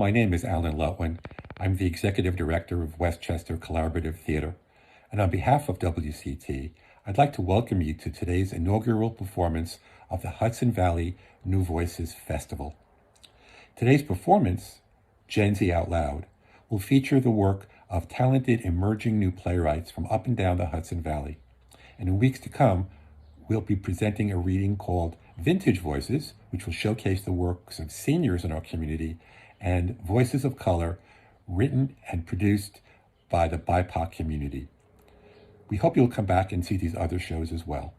my name is Alan Lutwin. I'm the Executive Director of Westchester Collaborative Theater, and on behalf of WCT, I'd like to welcome you to today's inaugural performance of the Hudson Valley New Voices Festival. Today's performance, GenZ Outloud, will feature the work of talented emerging new playwrights from up and down the Hudson Valley. And in weeks to come, we'll be presenting a reading called Vintage Voices, which will showcase the works of seniors in our community, and Voices of Color, written and produced by the BIPOC community. We hope you'll come back and see these other shows as well.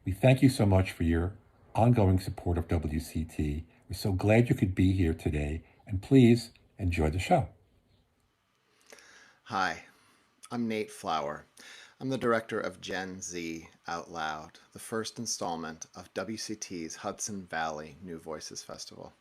We thank you so much for your ongoing support of WCT. We're so glad you could be here today, and please enjoy the show. Hi, I'm Nate Flower. I'm the director of GenZ Outloud, the first installment of WCT's Hudson Valley New Voices Festival.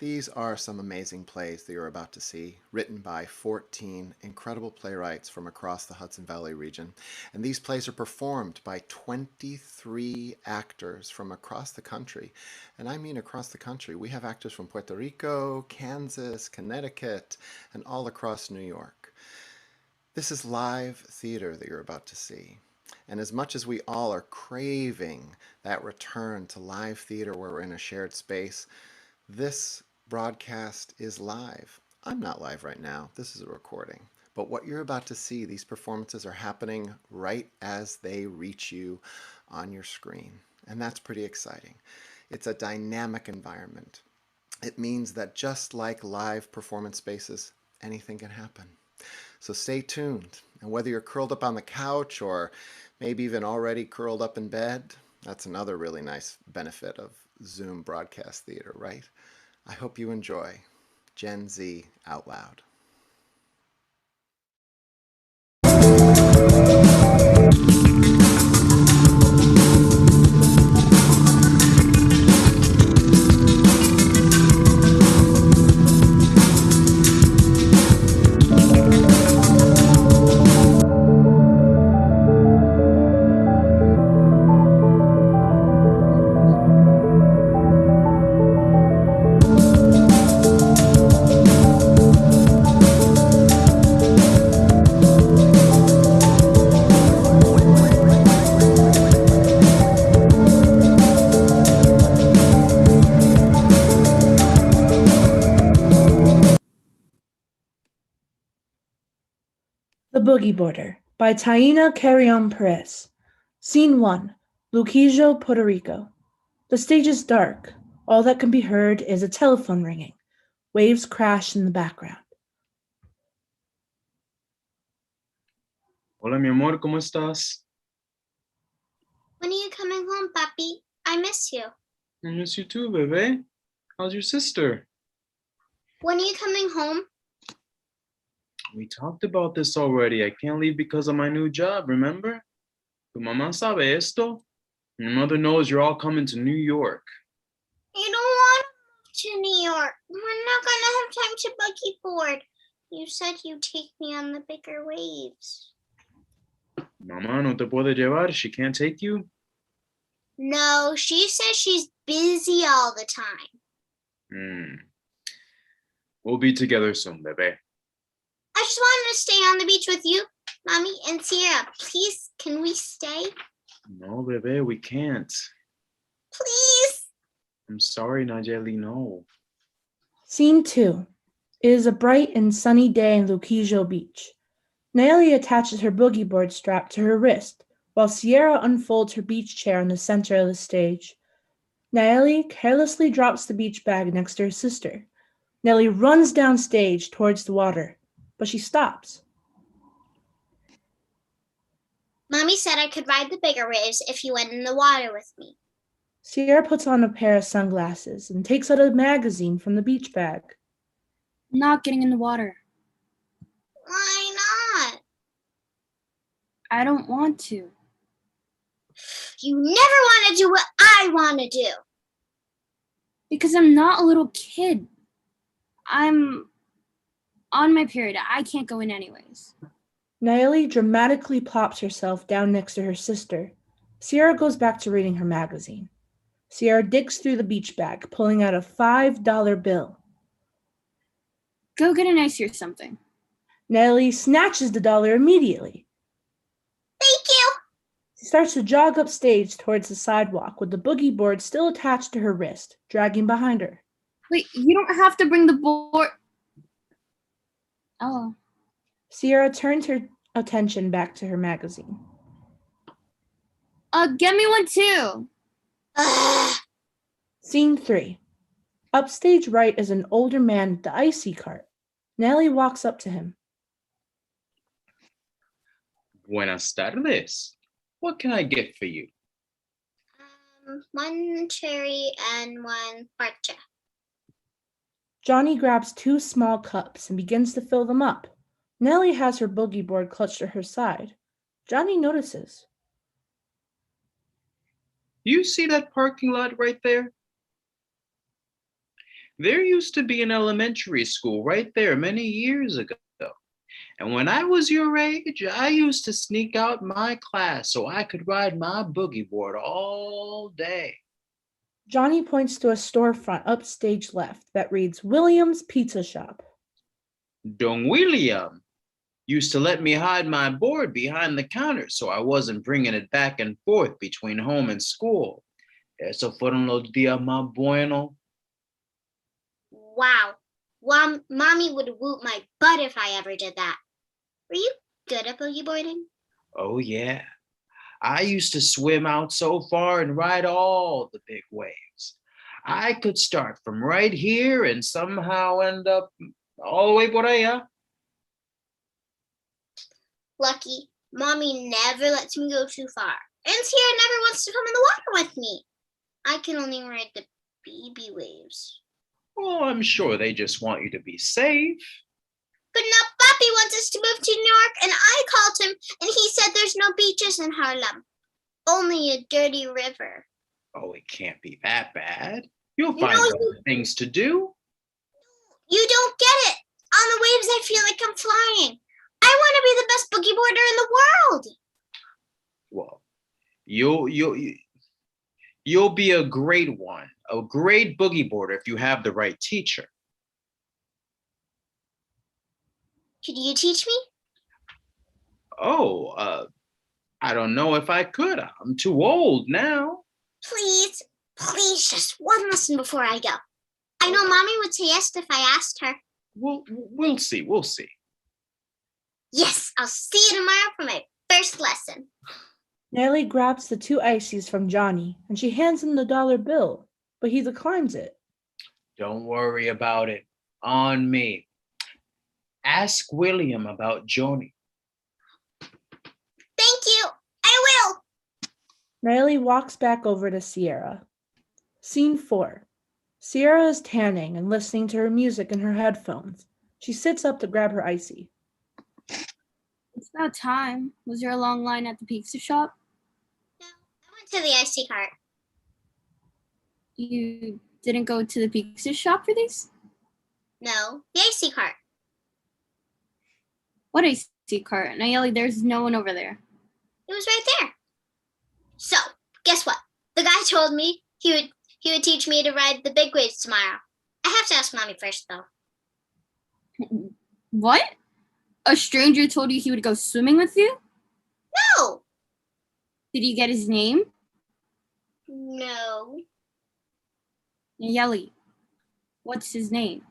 These are some amazing plays that you're about to see, written by 14 incredible playwrights from across the Hudson Valley region. And these plays are performed by 23 actors from across the country. And I mean across the country. We have actors from Puerto Rico, Kansas, Connecticut, and all across New York. This is live theater that you're about to see. And as much as we all are craving that return to live theater where we're in a shared space, this broadcast is live. I'm not live right now. This is a recording. But what you're about to see, these performances are happening right as they reach you on your screen. And that's pretty exciting. It's a dynamic environment. It means that just like live performance spaces, anything can happen. So stay tuned, and whether you're curled up on the couch or maybe even already curled up in bed, that's another really nice benefit of Zoom broadcast theater, right? I hope you enjoy GenZ Outloud. The Boogie Border by Taina Carrion-Perez. Scene 1. Luquillo, Puerto Rico. The stage is dark. All that can be heard is a telephone ringing. Waves crash in the background. Hola, mi amor, ¿cómo estás? When are you coming home, papi? I miss you. I miss you too, bebé. How's your sister? When are you coming home? We talked about this already. I can't leave because of my new job, remember? Tu mamá sabe esto? Your mother knows you're all coming to New York. I don't want to move to New York. We're not going to have time to buggy board. You said you'd take me on the bigger waves. Mamá no te puede llevar. She can't take you? No, she says she's busy all the time. We'll be together soon, bebé. I just wanted to stay on the beach with you, Mommy and Sierra. Please, can we stay? No, bebé, we can't. Please. I'm sorry, Nayeli, no. Scene 2. It is a bright and sunny day in Luquillo Beach. Nayeli attaches her boogie board strap to her wrist, while Sierra unfolds her beach chair in the center of the stage. Nayeli carelessly drops the beach bag next to her sister. Nellie runs downstage towards the water, but she stops. Mommy said I could ride the bigger waves if you went in the water with me. Sierra puts on a pair of sunglasses and takes out a magazine from the beach bag. I'm not getting in the water. Why not? I don't want to. You never want to do what I want to do. Because I'm not a little kid. I'm on my period. I can't go in anyways. Nayeli dramatically plops herself down next to her sister. Sierra goes back to reading her magazine. Sierra digs through the beach bag, pulling out a $5 bill. Go get an icy or something. Nellie snatches the dollar immediately. Thank you. She starts to jog upstage towards the sidewalk with the boogie board still attached to her wrist, dragging behind her. Wait, you don't have to bring the board. Oh. Sierra turns her attention back to her magazine. Get me one too. Scene 3. Upstage right is an older man with the icy cart. Nellie walks up to him. Buenas tardes. What can I get for you? One cherry and one parcha. Johnny grabs 2 small cups and begins to fill them up. Nellie has her boogie board clutched to her side. Johnny notices. You see that parking lot right there? There used to be an elementary school right there many years ago. And when I was your age, I used to sneak out my class so I could ride my boogie board all day. Johnny points to a storefront upstage left that reads William's Pizza Shop. Don William used to let me hide my board behind the counter so I wasn't bringing it back and forth between home and school. Eso fueron los días más buenos. Wow. Mommy would whoop my butt if I ever did that. Were you good at boogie boarding? Oh, yeah. I used to swim out so far and ride all the big waves. I could start from right here and somehow end up all the way por allá. Lucky. Mommy never lets me go too far. And Sierra never wants to come in the water with me. I can only ride the baby waves. Oh, I'm sure they just want you to be safe. But now Papi wants us to move to New York, and I called him, and he said there's no beaches in Harlem. Only a dirty river. Oh, it can't be that bad. You'll find other things to do. You don't get it. On the waves, I feel like I'm flying. I want to be the best boogie boarder in the world. Well, you'll be a great one, a great boogie boarder if you have the right teacher. Could you teach me? Oh, I don't know if I could. I'm too old now. Please, just one lesson before I go. I know Mommy would say yes if I asked her. We'll see. Yes, I'll see you tomorrow for my first lesson. Nellie grabs the 2 ices from Johnny, and she hands him the dollar bill, but he declines it. Don't worry about it. On me. Ask William about Joni. Thank you. I will. Nellie walks back over to Sierra. Scene 4. Sierra is tanning and listening to her music in her headphones. She sits up to grab her icy. It's about time. Was there a long line at the pizza shop? No, I went to the icy cart. You didn't go to the pizza shop for these? No, the icy cart. What icy cart? Nayeli, there's no one over there. It was right there. So, guess what? The guy told me he would teach me to ride the big waves tomorrow. I have to ask Mommy first, though. What? A stranger told you he would go swimming with you? No. Did you get his name? No. Nayeli, what's his name?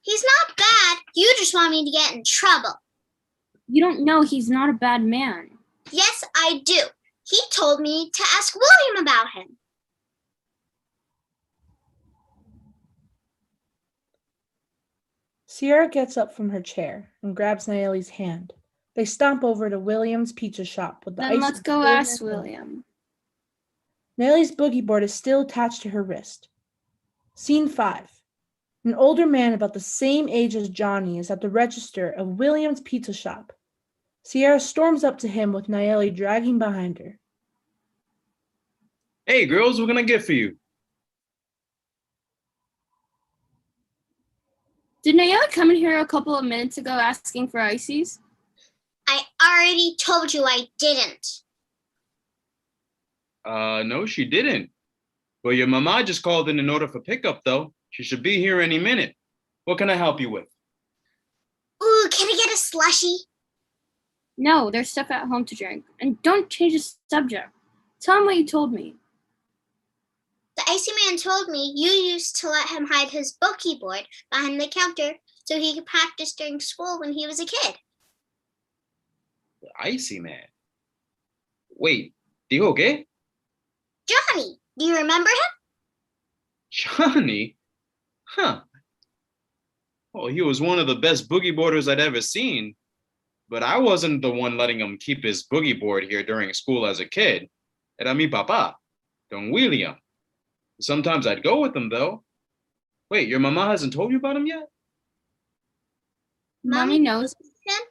He's not bad. You just want me to get in trouble. You don't know he's not a bad man. Yes, I do. He told me to ask William about him. Sierra gets up from her chair and grabs Nayeli's hand. They stomp over to William's Pizza Shop with the Then ice. let's go ask William. Nayeli's boogie board is still attached to her wrist. Scene 5. An older man about the same age as Johnny is at the register of William's Pizza Shop. Sierra storms up to him with Nayeli dragging behind her. Hey, girls, what can I get for you? Did Nayeli come in here a couple of minutes ago asking for ices? I already told you I didn't. No, she didn't. Well, your mama just called in an order for pickup, though. She should be here any minute. What can I help you with? Ooh, can I get a slushie? No, there's stuff at home to drink. And don't change the subject. Tell him what you told me. The icy man told me you used to let him hide his boogie board behind the counter so he could practice during school when he was a kid. The icy man. Wait, dijo qué? Johnny, do you remember him? Johnny? Huh. Well, he was one of the best boogie boarders I'd ever seen. But I wasn't the one letting him keep his boogie board here during school as a kid. Era mi papá, Don William. Sometimes I'd go with him, though. Wait, your mama hasn't told you about him yet? Mommy knows. him?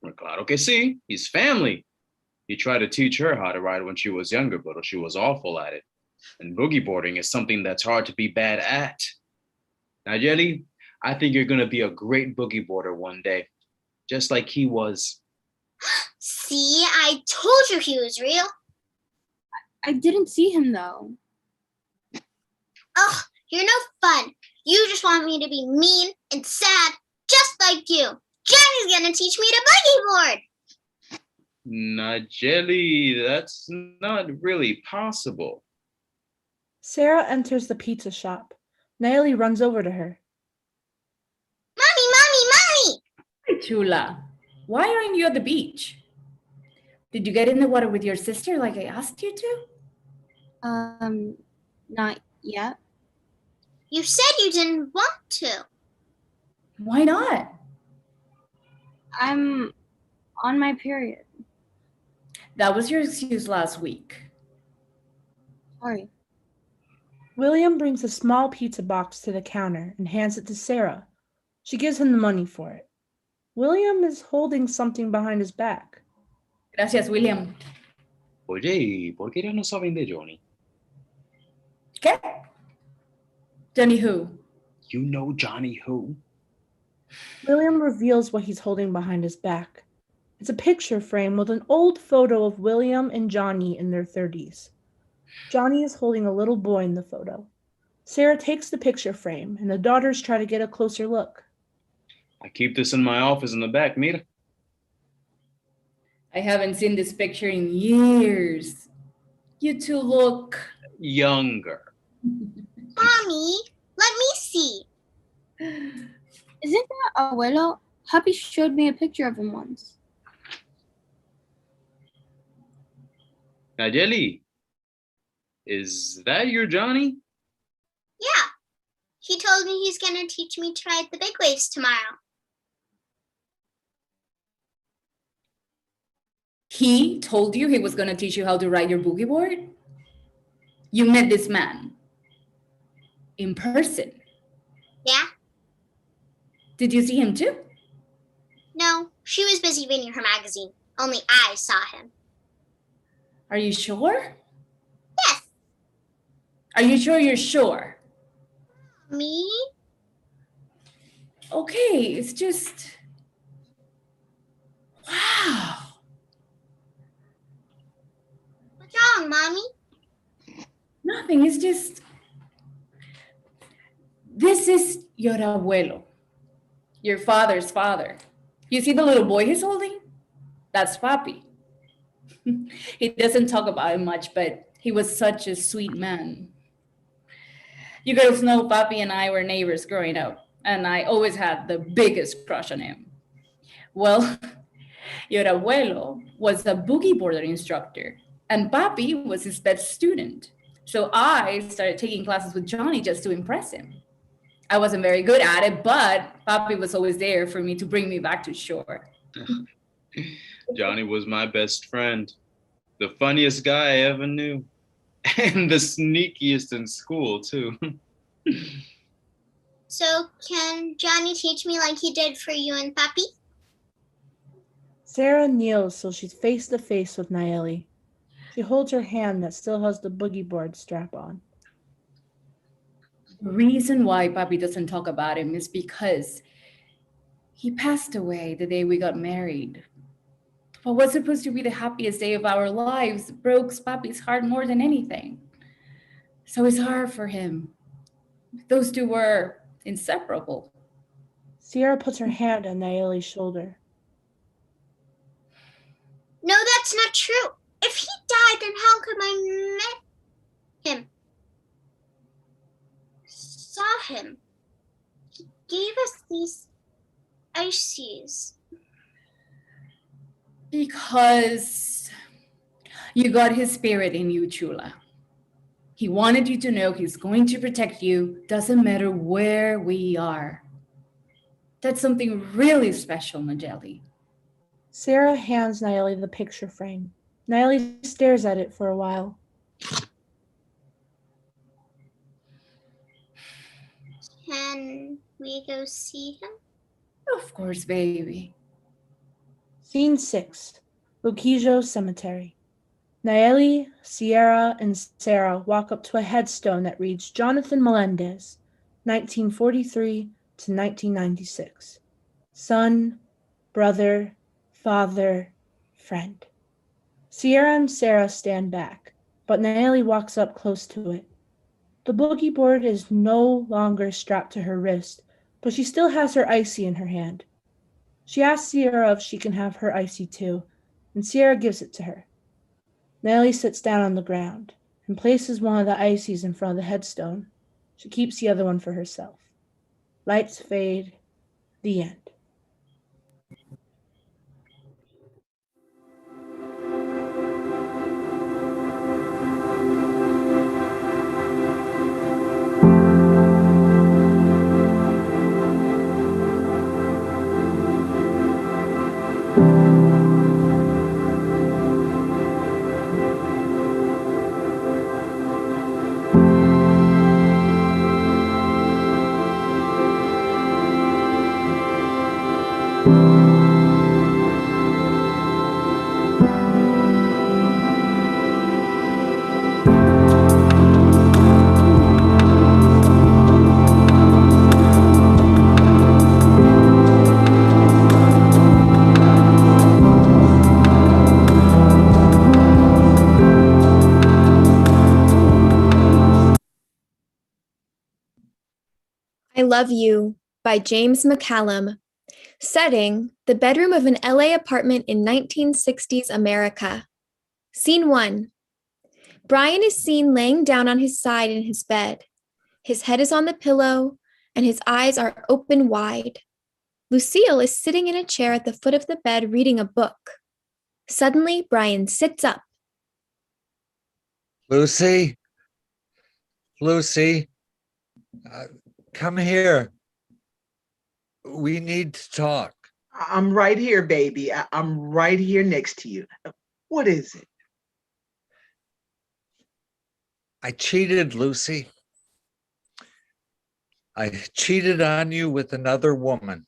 Well, claro que sí. He's family. He tried to teach her how to ride when she was younger, but she was awful at it. And boogie boarding is something that's hard to be bad at. Now, Jelly, I think you're going to be a great boogie boarder one day, just like he was. See, I told you he was real. I didn't see him, though. Ugh, you're no fun. You just want me to be mean and sad, just like you. Johnny's gonna teach me to boogie board. Nah, Jelly, that's not really possible. Sarah enters the pizza shop. Nayeli runs over to her. Mommy! Hi, Chula. Why aren't you at the beach? Did you get in the water with your sister like I asked you to? Not yet. You said you didn't want to. Why not? I'm on my period. That was your excuse last week. Sorry. William brings a small pizza box to the counter and hands it to Sarah. She gives him the money for it. William is holding something behind his back. Gracias, William. Oye, ¿por qué ya no saben de Johnny? ¿Qué? Johnny who? You know Johnny who? William reveals what he's holding behind his back. It's a picture frame with an old photo of William and Johnny in their 30s. Johnny is holding a little boy in the photo. Sarah takes the picture frame, and the daughters try to get a closer look. I keep this in my office in the back, mira. I haven't seen this picture in years. You two look Younger. Mommy, let me see. Isn't that Abuelo? Happy showed me a picture of him once. Nayeli, is that your Johnny? Yeah. He told me he's gonna teach me to ride the big waves tomorrow. He told you he was going to teach you how to ride your boogie board? You met this man in person? Yeah? Did you see him too? No, she was busy reading her magazine. Only I saw him. Are you sure? Yes. Are you sure you're sure? Me? Okay, it's just... Wow. What's wrong, Mommy? Nothing, it's just... This is your abuelo, your father's father. You see the little boy he's holding? That's Papi. He doesn't talk about him much, but he was such a sweet man. You girls know Papi and I were neighbors growing up, and I always had the biggest crush on him. Well, your abuelo was a boogie boarder instructor, and Papi was his best student. So I started taking classes with Johnny just to impress him. I wasn't very good at it, but Papi was always there for me to bring me back to shore. Johnny was my best friend, the funniest guy I ever knew, and the sneakiest in school, too. So can Johnny teach me like he did for you and Papi? Sarah kneels so she's face to face with Nayeli. She holds her hand that still has the boogie board strap on. The reason why Papi doesn't talk about him is because he passed away the day we got married. What was supposed to be the happiest day of our lives broke Papi's heart more than anything. So it's hard for him. Those two were inseparable. Sierra puts her hand on Nayeli's shoulder. No, that's not true. If he died, then how come I met him? Saw him. He gave us these ices. Because you got his spirit in you, Chula. He wanted you to know he's going to protect you, doesn't matter where we are. That's something really special, Nayeli. Sarah hands Nayeli the picture frame. Nayeli stares at it for a while. Can we go see him? Of course, baby. Scene 6. Luquijo Cemetery. Nayeli, Sierra, and Sarah walk up to a headstone that reads Jonathan Melendez, 1943 to 1996. Son, brother, father, friend. Sierra and Sarah stand back, but Nayeli walks up close to it. The boogie board is no longer strapped to her wrist, but she still has her icy in her hand. She asks Sierra if she can have her icy too, and Sierra gives it to her. Nayeli sits down on the ground and places one of the ices in front of the headstone. She keeps the other one for herself. Lights fade. The end. I Love You by James McCallum. Setting, the bedroom of an LA apartment in 1960s America. Scene 1. Brian is seen laying down on his side in his bed. His head is on the pillow, and his eyes are open wide. Lucille is sitting in a chair at the foot of the bed reading a book. Suddenly, Brian sits up. Lucy? Lucy? Come here. We need to talk. I'm right here, baby. I'm right here next to you. What is it? I cheated, Lucy. I cheated on you with another woman.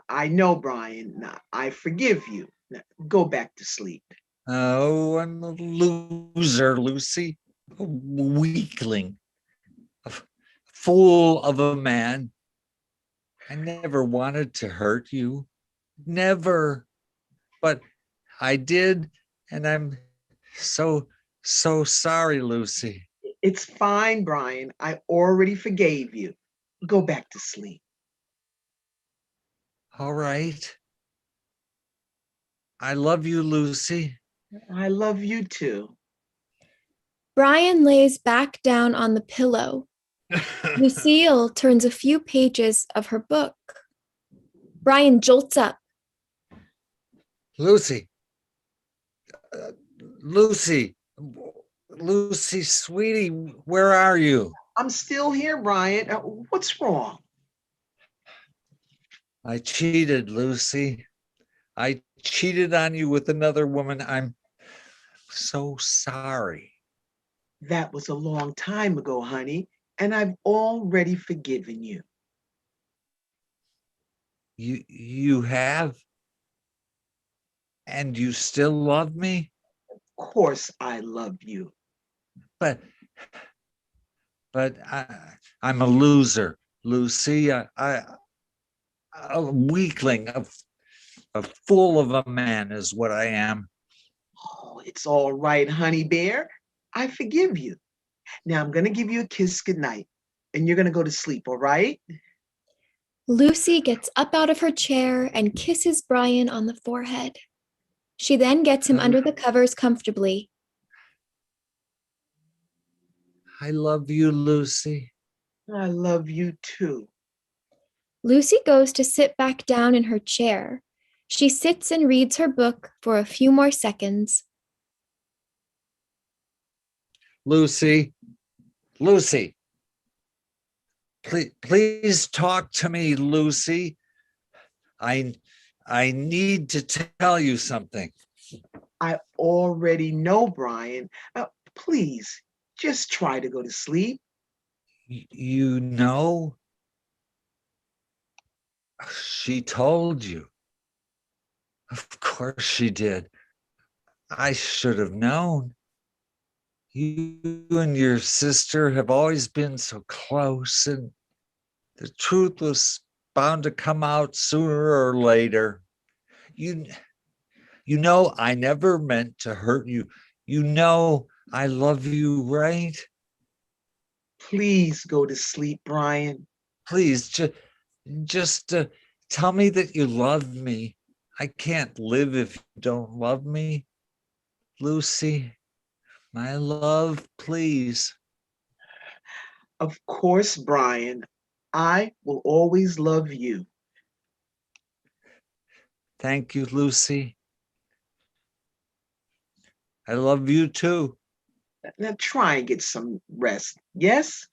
I know, Brian. I forgive you. Now, go back to sleep. Oh, I'm a loser, Lucy. A weakling. A fool of a man. I never wanted to hurt you. Never. But I did, and I'm so sorry, Lucy. It's fine, Brian. I already forgave you. Go back to sleep. All right. I love you, Lucy. I love you too. Brian lays back down on the pillow. Lucille turns a few pages of her book. Brian jolts up. Lucy. Lucy, sweetie, where are you? I'm still here, Brian. What's wrong? I cheated, Lucy. I cheated on you with another woman. I'm so sorry. That was a long time ago, honey, and I've already forgiven you. You have? And you still love me? Of course I love you. But I'm a loser, Lucy. A weakling, a fool of a man is what I am. Oh, it's all right, honey bear. I forgive you. Now I'm going to give you a kiss goodnight, and you're going to go to sleep, all right? Lucy gets up out of her chair and kisses Brian on the forehead. She then gets him under the covers comfortably. I love you, Lucy. I love you too. Lucy goes to sit back down in her chair. She sits and reads her book for a few more seconds. Lucy, Lucy, please talk to me, Lucy. I need to tell you something. I already know, Brian. Please, just try to go to sleep. You know? She told you. Of course she did. I should have known. You and your sister have always been so close, and the truth was bound to come out sooner or later. You know I never meant to hurt you. You know I love you, right? Please go to sleep, Brian. Please, just tell me that you love me. I can't live if you don't love me. Lucy, my love, please. Of course, Brian. I will always love you. Thank you, Lucy. I love you too. Now try and get some rest, yes?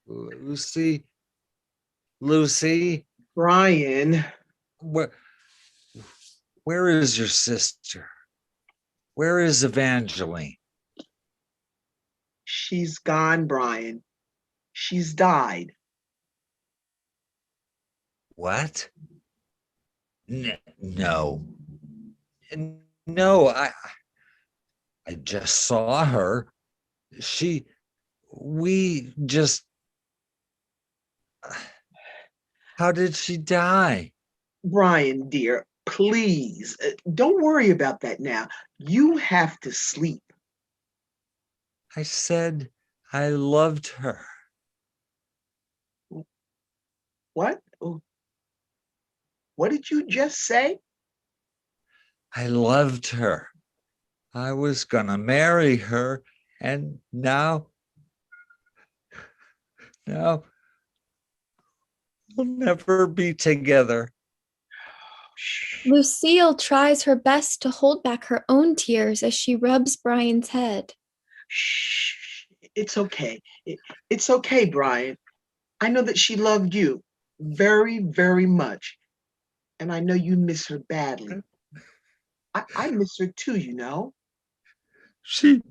Lucy. Brian. Where is your sister? Where is Evangeline? She's gone, Brian. She's died. What? No. No, I just saw her. We just, how did she die? Brian, dear, please, don't worry about that now. You have to sleep. I said I loved her. What? What did you just say? I loved her. I was gonna marry her, and now we'll never be together. Lucille tries her best to hold back her own tears as she rubs Brian's head. Shh, it's okay. It's okay, Brian. I know that she loved you very, very much. And I know you miss her badly. I miss her too, you know. She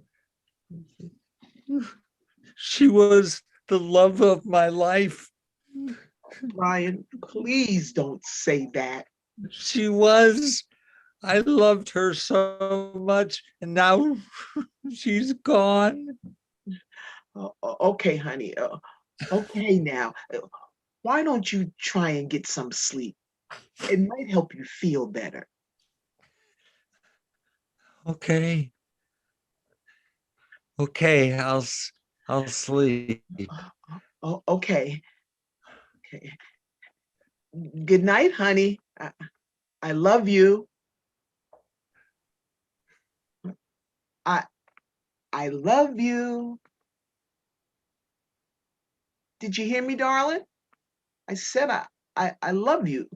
was the love of my life. Brian, please don't say that. She was. I loved her so much, and now she's gone. Okay, honey. Okay, now. Why don't you try and get some sleep? It might help you feel better. Okay, I'll sleep. Okay. Good night, honey. I love you. I love you. Did you hear me, darling? I said I love you.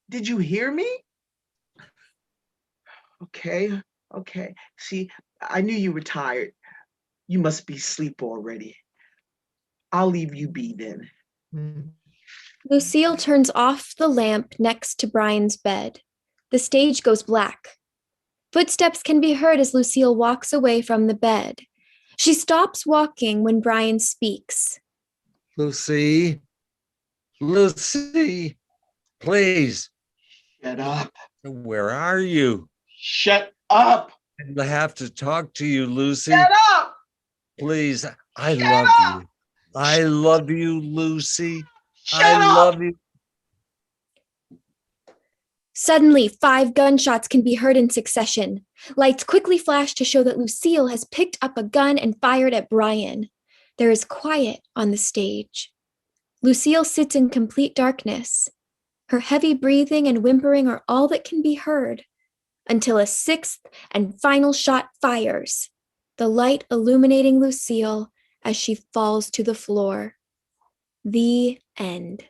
Did you hear me? Okay. See, I knew you were tired. You must be asleep already. I'll leave you be then. Lucille turns off the lamp next to Brian's bed. The stage goes black. Footsteps can be heard as Lucille walks away from the bed. She stops walking when Brian speaks. Lucy, please. Shut up. Where are you? Shut up. I have to talk to you, Lucy. Shut up. Please, I Shut love up. you. I love you, Lucy. Shut I up. love you. Suddenly, 5 gunshots can be heard in succession. Lights quickly flash to show that Lucille has picked up a gun and fired at Brian. There is quiet on the stage. Lucille sits in complete darkness. Her heavy breathing and whimpering are all that can be heard until a 6th and final shot fires, the light illuminating Lucille as she falls to the floor. The end.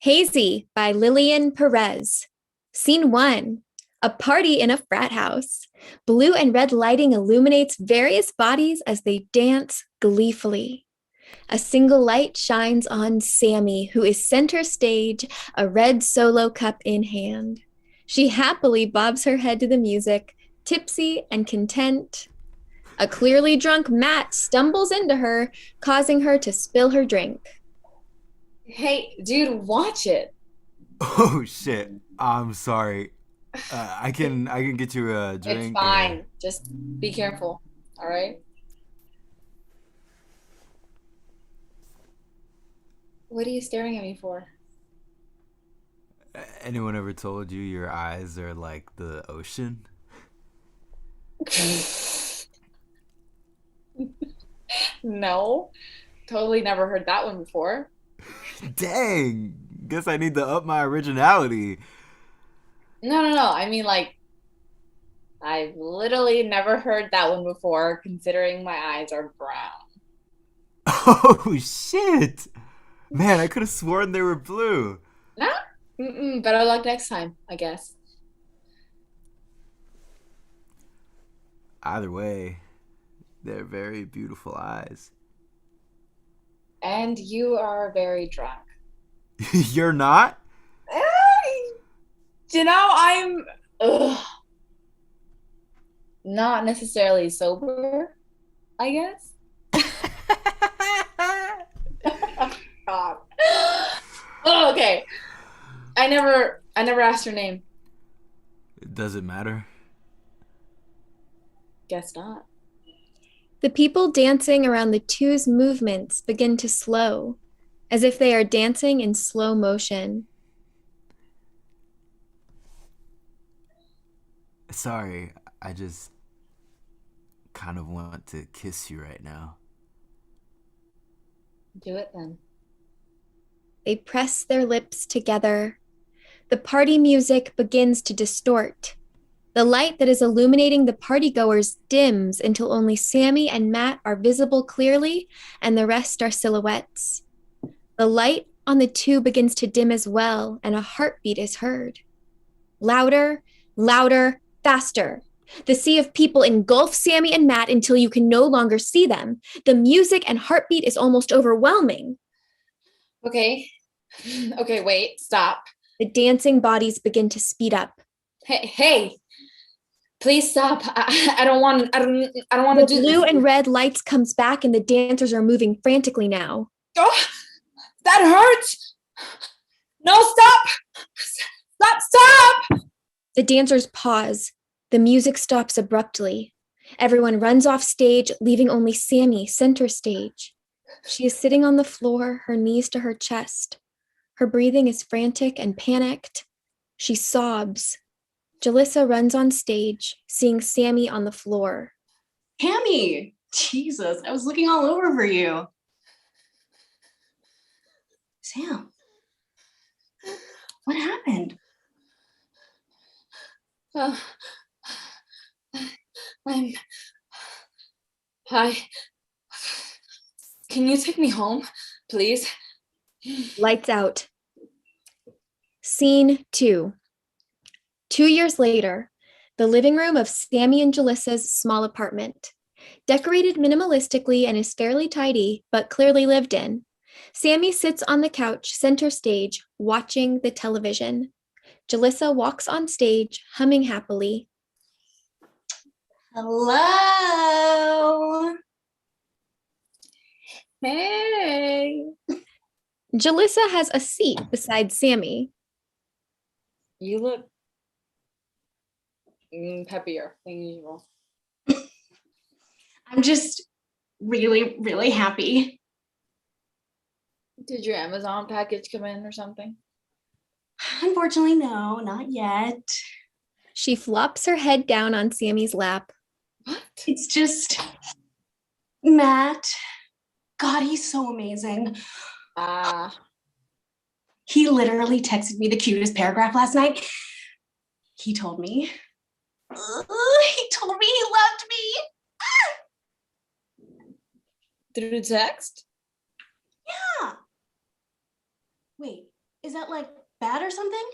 Hazy by Lillian Perez. Scene 1. A party in a frat house. Blue and red lighting illuminates various bodies as they dance gleefully. A single light shines on Sammy, who is center stage, a red solo cup in hand. She happily bobs her head to the music, tipsy and content. A clearly drunk Matt stumbles into her, causing her to spill her drink. Hey, dude, watch it. Oh shit! I'm sorry. I can get you a drink. It's fine. Just be careful. All right. What are you staring at me for? Anyone ever told you your eyes are like the ocean? No, totally never heard that one before. Dang! Guess I need to up my originality. No. I mean, like, I've literally never heard that one before, considering my eyes are brown. Oh shit! Man, I could have sworn they were blue. Nah? Better luck next time, I guess. Either way, they're very beautiful eyes. And you are very drunk. You're not? You know, I'm not necessarily sober, I guess. God. Oh, okay. I never asked her name. Does it matter? Guess not. The people dancing around the two's movements begin to slow, as if they are dancing in slow motion. Sorry, I just kind of want to kiss you right now. Do it then. They press their lips together. The party music begins to distort. The light that is illuminating the partygoers dims until only Sammy and Matt are visible clearly and the rest are silhouettes. The light on the two begins to dim as well, and a heartbeat is heard. Louder, louder, faster. The sea of people engulfs Sammy and Matt until you can no longer see them. The music and heartbeat is almost overwhelming. Okay, wait, stop. The dancing bodies begin to speed up. Hey, please stop. I don't want to do this. The blue and red lights comes back and the dancers are moving frantically now. Oh, that hurts. No, stop. The dancers pause. The music stops abruptly. Everyone runs off stage, leaving only Sammy center stage. She is sitting on the floor, her knees to her chest. Her breathing is frantic and panicked. She sobs. Jalissa runs on stage, seeing Sammy on the floor. Hammy! Jesus, I was looking all over for you. Sam, what happened? Hi. Can you take me home, please? Lights out. Scene 2. 2 years later, the living room of Sammy and Jalissa's small apartment. Decorated minimalistically and is fairly tidy, but clearly lived in. Sammy sits on the couch center stage, watching the television. Jalissa walks on stage, humming happily. Hello. Hey. Jalissa has a seat beside Sammy. You look peppier than usual. I'm just really, really happy. Did your Amazon package come in or something? Unfortunately, no, not yet. She flops her head down on Sammy's lap. What? It's just Matt. God, he's so amazing. He literally texted me the cutest paragraph last night. He told me he loved me. Through text? Yeah. Wait, is that like bad or something?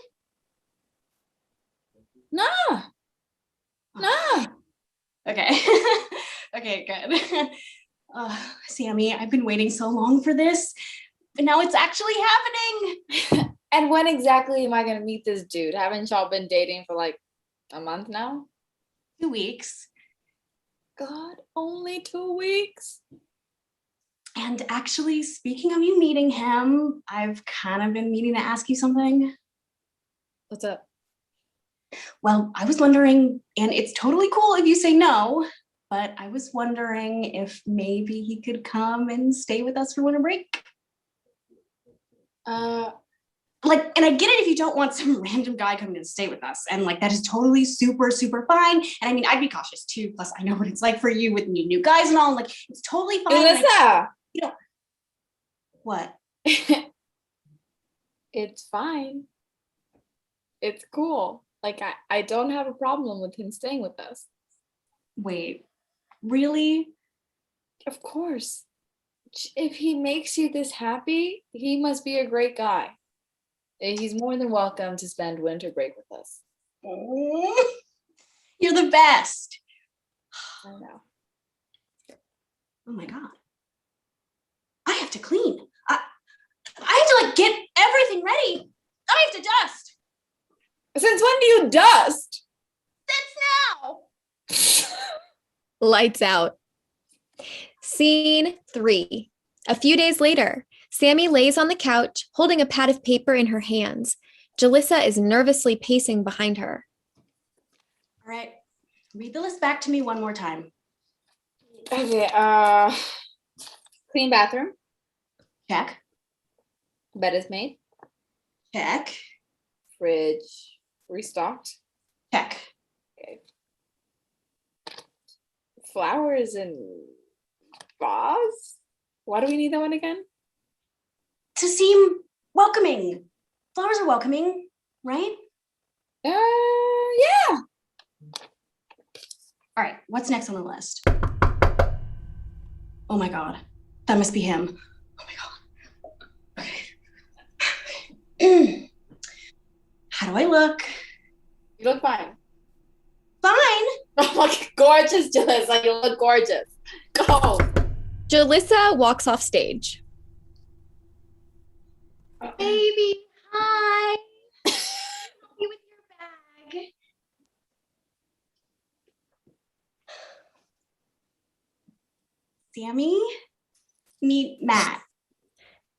Nah. Okay. Okay, good. Sammy, I've been waiting so long for this, but now it's actually happening. And when exactly am I going to meet this dude? Haven't y'all been dating for like a month now? 2 weeks. God, only 2 weeks? And actually, speaking of you meeting him, I've kind of been meaning to ask you something. What's up? Well, I was wondering, and it's totally cool if you say no, but I was wondering if maybe he could come and stay with us for winter break. And I get it if you don't want some random guy coming to stay with us, and like that is totally super, super fine. And I mean, I'd be cautious too. Plus, I know what it's like for you with new guys and all. And like, it's totally fine. Melissa! What? It's fine. It's cool. Like, I don't have a problem with him staying with us. Wait, really? Of course. If he makes you this happy, he must be a great guy. He's more than welcome to spend winter break with us. Oh, you're the best. I know. Oh my God. I have to clean. I have to like get everything ready. I have to dust. Since when do you dust? Since now. Lights out. Scene 3. A few days later, Sammy lays on the couch, holding a pad of paper in her hands. Jalissa is nervously pacing behind her. All right, read the list back to me one more time. Okay, clean bathroom. Check. Bed is made. Check. Fridge restocked. Check. Okay. Flowers and vase? Why do we need that one again? To seem welcoming. Flowers are welcoming, right? Yeah. All right, what's next on the list? Oh my God, that must be him. Oh my God. Okay. How do I look? You look fine. Fine? Oh my God, gorgeous, Jalissa. You look gorgeous. Go. Jalissa walks off stage. Baby, hi. Help me with your bag. Sammy, meet Matt.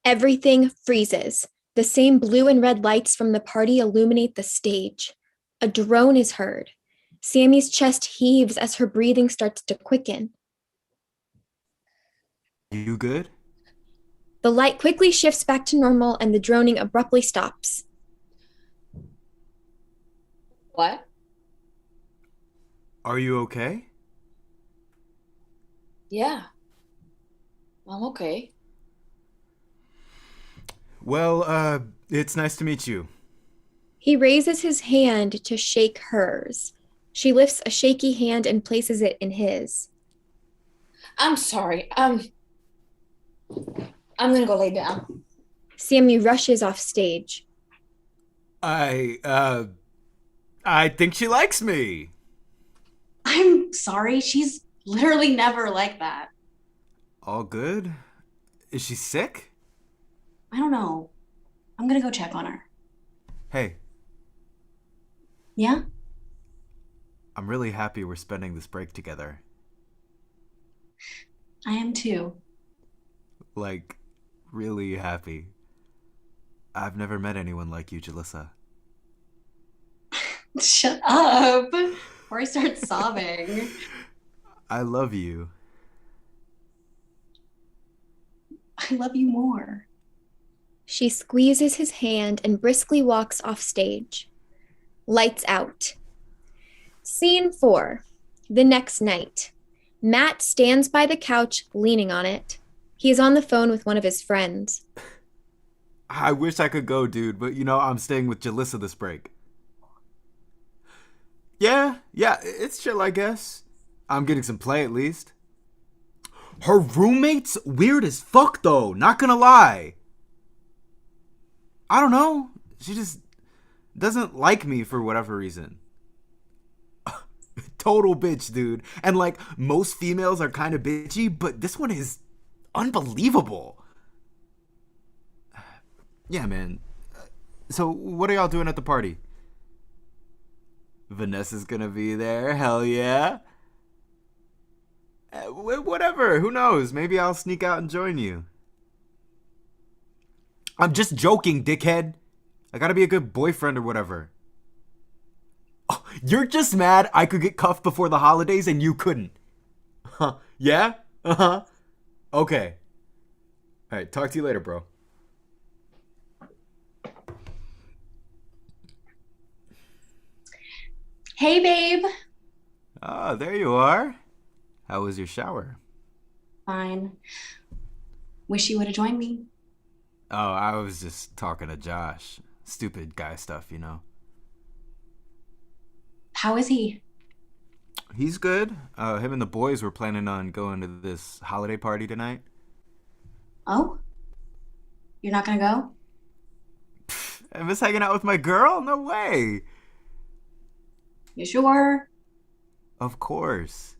Everything freezes. The same blue and red lights from the party illuminate the stage. A drone is heard. Sammy's chest heaves as her breathing starts to quicken. You good? The light quickly shifts back to normal and the droning abruptly stops. What? Are you okay? Yeah. I'm okay. Well, it's nice to meet you. He raises his hand to shake hers. She lifts a shaky hand and places it in his. I'm sorry. I'm gonna go lay down. Sammy rushes off stage. I I think she likes me. I'm sorry, she's literally never like that. All good? Is she sick? I don't know. I'm gonna go check on her. Hey, Yeah? I'm really happy we're spending this break together. I am too. Like, really happy. I've never met anyone like you, Jalissa. Shut up. Before I start sobbing. I love you. I love you more. She squeezes his hand and briskly walks off stage. Lights out. Scene 4. The next night. Matt stands by the couch, leaning on it. He is on the phone with one of his friends. I wish I could go, dude, but I'm staying with Jalissa this break. Yeah, it's chill, I guess. I'm getting some play at least. Her roommate's weird as fuck, though, not gonna lie. I don't know. She just doesn't like me for whatever reason. Total bitch, dude. And like, most females are kind of bitchy, but this one is unbelievable. Yeah, man. So, what are y'all doing at the party? Vanessa's gonna be there. Hell yeah. Whatever. Who knows? Maybe I'll sneak out and join you. I'm just joking, dickhead. I gotta be a good boyfriend or whatever. Oh, you're just mad I could get cuffed before the holidays and you couldn't. Huh? Yeah? Uh-huh. Okay. Alright, talk to you later, bro. Hey, babe. Oh, there you are. How was your shower? Fine. Wish you would have joined me. Oh, I was just talking to Josh. Stupid guy stuff, How is he? He's good. Him and the boys were planning on going to this holiday party tonight. Oh? You're not gonna go? I miss hanging out with my girl? No way. You sure? Of course.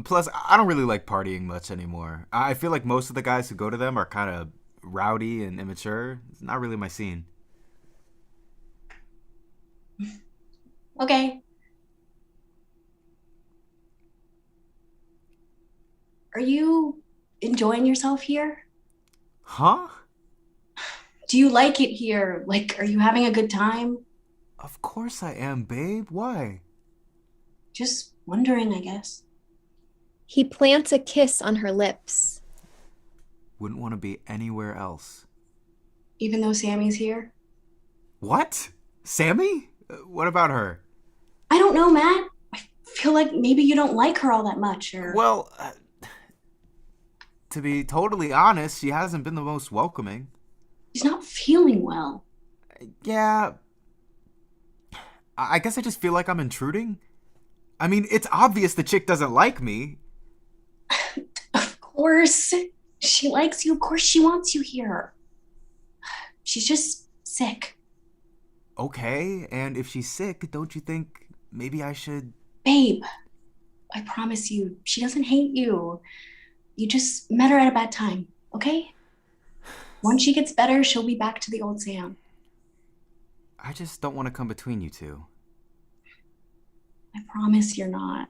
Plus, I don't really like partying much anymore. I feel like most of the guys who go to them are kind of rowdy and immature. It's not really my scene. Okay. Are you enjoying yourself here? Huh? Do you like it here? Like, are you having a good time? Of course I am, babe. Why? Just wondering, I guess. He plants a kiss on her lips. Wouldn't want to be anywhere else. Even though Sammy's here? What? Sammy? What about her? I don't know, Matt. I feel like maybe you don't like her all that much, or... Well, to be totally honest, she hasn't been the most welcoming. She's not feeling well. Yeah. I guess I just feel like I'm intruding. I mean, it's obvious the chick doesn't like me. Of course. She likes you. Of course she wants you here. She's just sick. Okay, and if she's sick, don't you think maybe I should... Babe, I promise you, she doesn't hate you. You just met her at a bad time, okay? Once she gets better, she'll be back to the old Sam. I just don't want to come between you two. I promise you're not.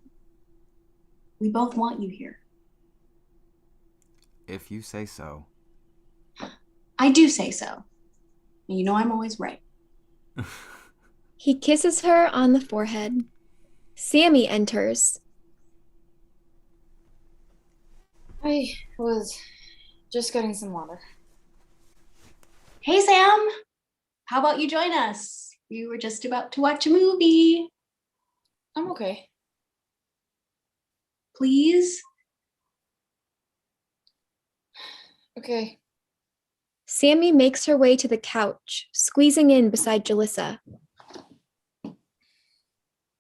We both want you here. If you say so. I do say so. And you know I'm always right. He kisses her on the forehead. Sammy enters. I was just getting some water. Hey, Sam. How about you join us? We were just about to watch a movie. I'm okay. Please? Okay. Sammy makes her way to the couch, squeezing in beside Jalissa.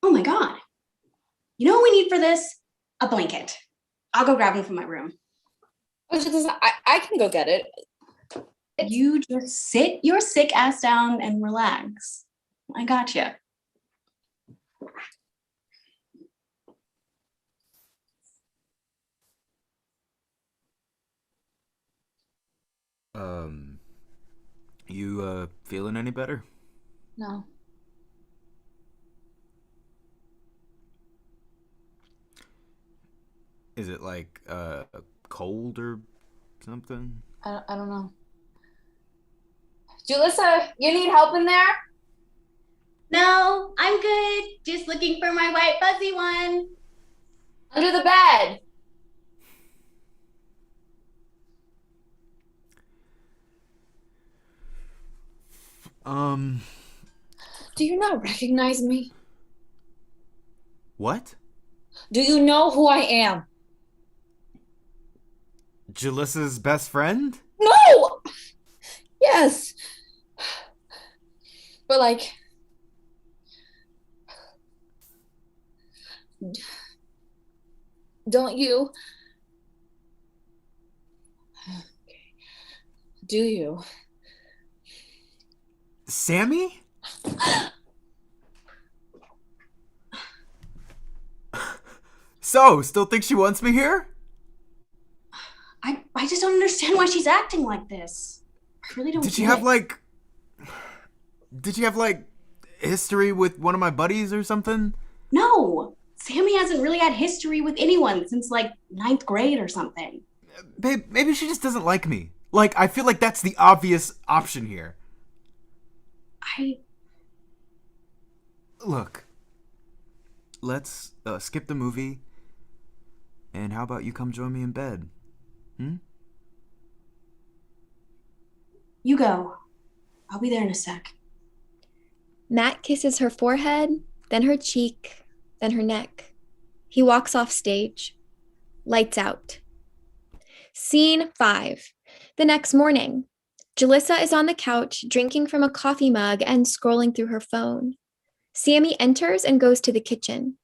Oh my God. You know what we need for this? A blanket. I'll go grab one from my room. I can go get it. You just sit your sick ass down and relax. I got you. You feeling any better? No. Is it like cold or something? I don't know. Julissa, you need help in there? No, I'm good. Just looking for my white fuzzy one. Under the bed. Do you not recognize me? What? Do you know who I am? Jalissa's best friend? No! Yes. But like, don't you? Do you? Sammy? So, still think she wants me here? I just don't understand why she's acting like this. I really don't Did she get have it. like... Did she have like history with one of my buddies or something? No, Sammy hasn't really had history with anyone since like 9th grade or something. Babe, maybe she just doesn't like me. Like, I feel like that's the obvious option here. Look, let's skip the movie, and how about you come join me in bed? You go. I'll be there in a sec. Matt kisses her forehead, then her cheek, then her neck. He walks off stage. Lights out. Scene 5. The next morning. Jalissa is on the couch, drinking from a coffee mug and scrolling through her phone. Sammy enters and goes to the kitchen.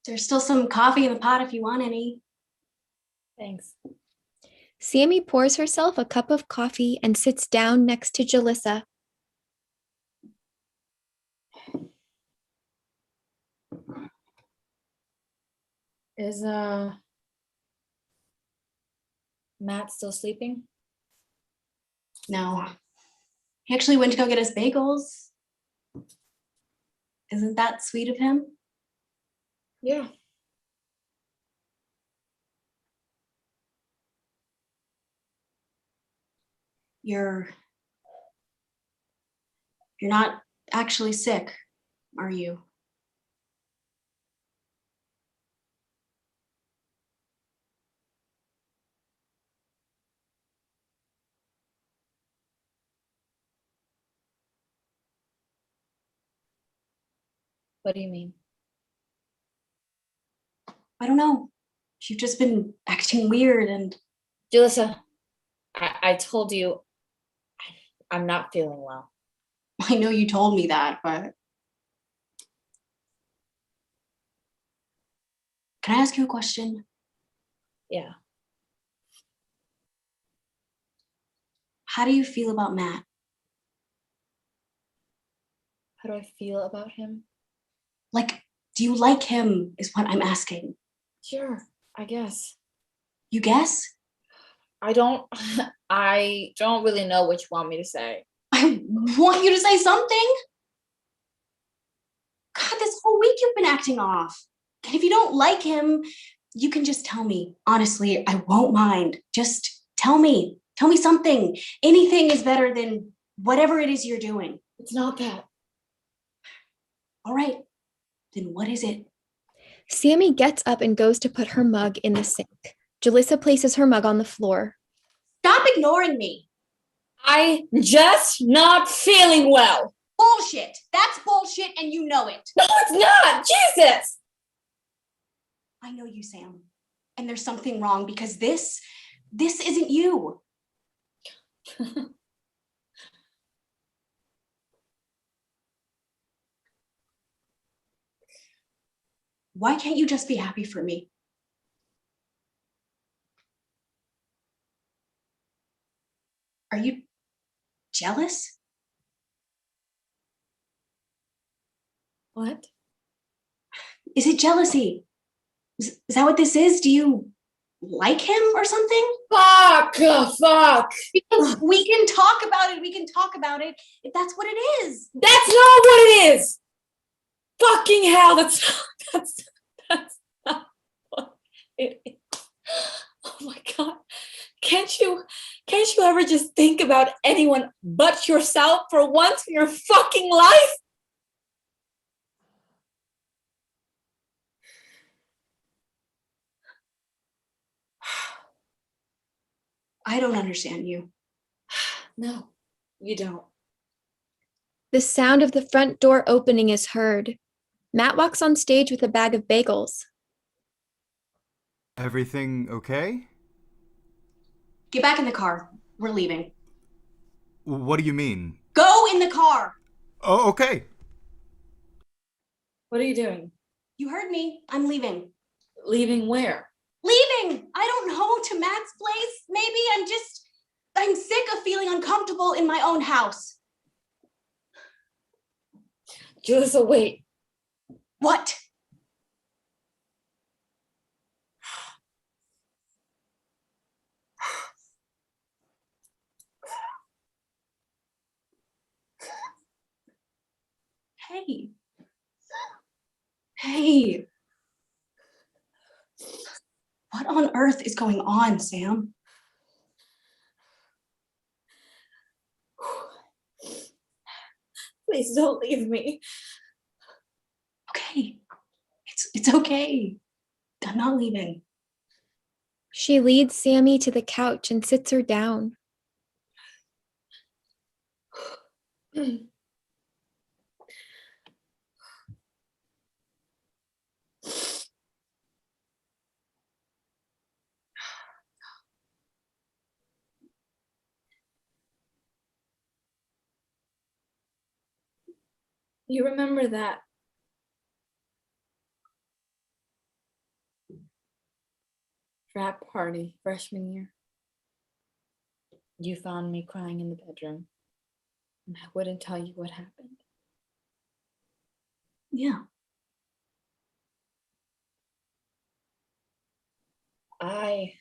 There's still some coffee in the pot if you want any. Thanks. Sammy pours herself a cup of coffee and sits down next to Jalissa. Is Matt still sleeping? No. He actually went to go get us bagels. Isn't that sweet of him? Yeah. You're not actually sick, are you? What do you mean? I don't know. You've just been acting weird and... Julissa, I told you I'm not feeling well. I know you told me that, but... Can I ask you a question? Yeah. How do you feel about Matt? How do I feel about him? Like, do you like him, is what I'm asking. Sure, I guess. You guess? I don't really know what you want me to say. I want you to say something. God, this whole week you've been acting off. And if you don't like him, you can just tell me. Honestly, I won't mind. Just tell me. Tell me something. Anything is better than whatever it is you're doing. It's not that. All right. Then what is it? Sammy gets up and goes to put her mug in the sink. Jalissa places her mug on the floor. Stop ignoring me. I'm just not feeling well. Bullshit. That's bullshit and you know it. No, it's not. Jesus. I know you, Sam. And there's something wrong because this isn't you. Why can't you just be happy for me? Are you jealous? What? Is it jealousy? Is that what this is? Do you like him or something? Fuck! We can talk about it. We can talk about it if that's what it is. That's not what it is! Fucking hell, that's not what it is. Oh my God. Can't you ever just think about anyone but yourself for once in your fucking life? I don't understand you. No, you don't. The sound of the front door opening is heard. Matt walks on stage with a bag of bagels. Everything okay? Get back in the car. We're leaving. What do you mean? Go in the car. Oh, okay. What are you doing? You heard me. I'm leaving. Leaving where? Leaving! I don't know, to Matt's place, maybe? I'm sick of feeling uncomfortable in my own house. Julissa, wait. What? Hey. Hey. What on earth is going on, Sam? Please don't leave me. Okay. It's okay. I'm not leaving. She leads Sammy to the couch and sits her down. You remember that frat party freshman year? You found me crying in the bedroom, and I wouldn't tell you what happened. Yeah. I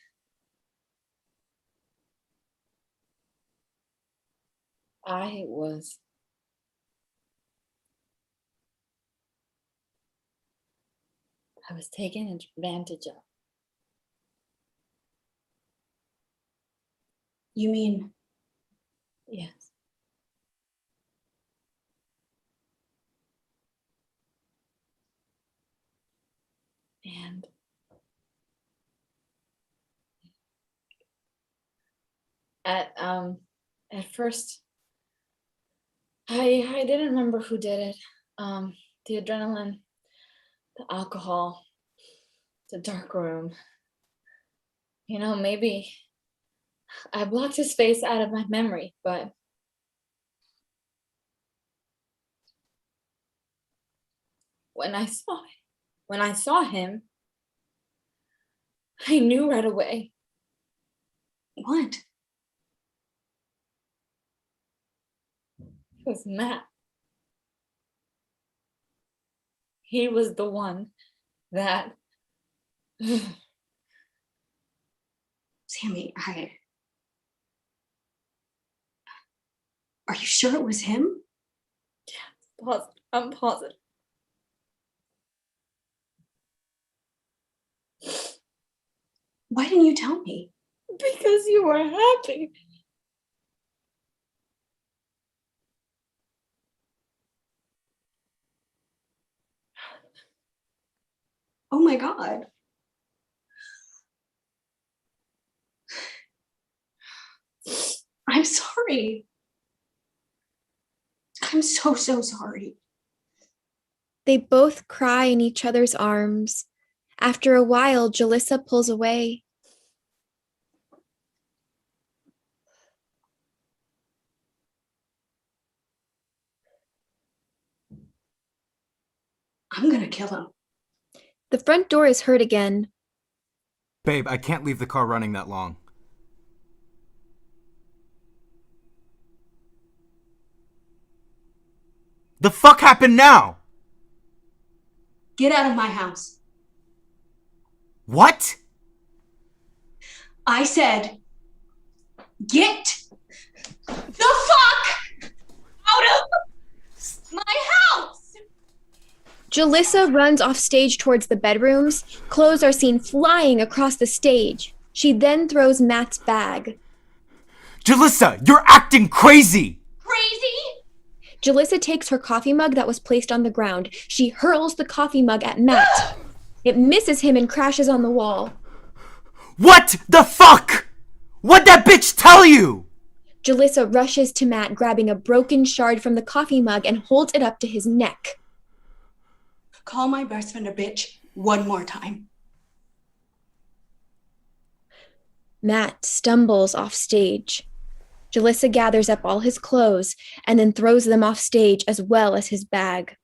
was taken advantage of. You mean? Yes. And at first I didn't remember who did it. The adrenaline, the alcohol, the dark room. You know, maybe I blocked his face out of my memory, but when I saw him, I knew right away. What? It was Matt. He was the one that Sammy, are you sure it was him? Yeah, I'm positive. Why didn't you tell me? Because you were happy. Oh my God. I'm sorry. I'm so sorry. They both cry in each other's arms. After a while, Julissa pulls away. I'm gonna kill him. The front door is heard again. Babe, I can't leave the car running that long. The fuck happened now? Get out of my house. What? I said, get the fuck out of my house! Jalissa runs off stage towards the bedrooms. Clothes are seen flying across the stage. She then throws Matt's bag. Jalissa, you're acting crazy! Crazy? Jalissa takes her coffee mug that was placed on the ground. She hurls the coffee mug at Matt. It misses him and crashes on the wall. What the fuck? What'd that bitch tell you? Jalissa rushes to Matt, grabbing a broken shard from the coffee mug and holds it up to his neck. Call my best friend a bitch one more time. Matt stumbles off stage. Jalissa gathers up all his clothes and then throws them off stage as well as his bag.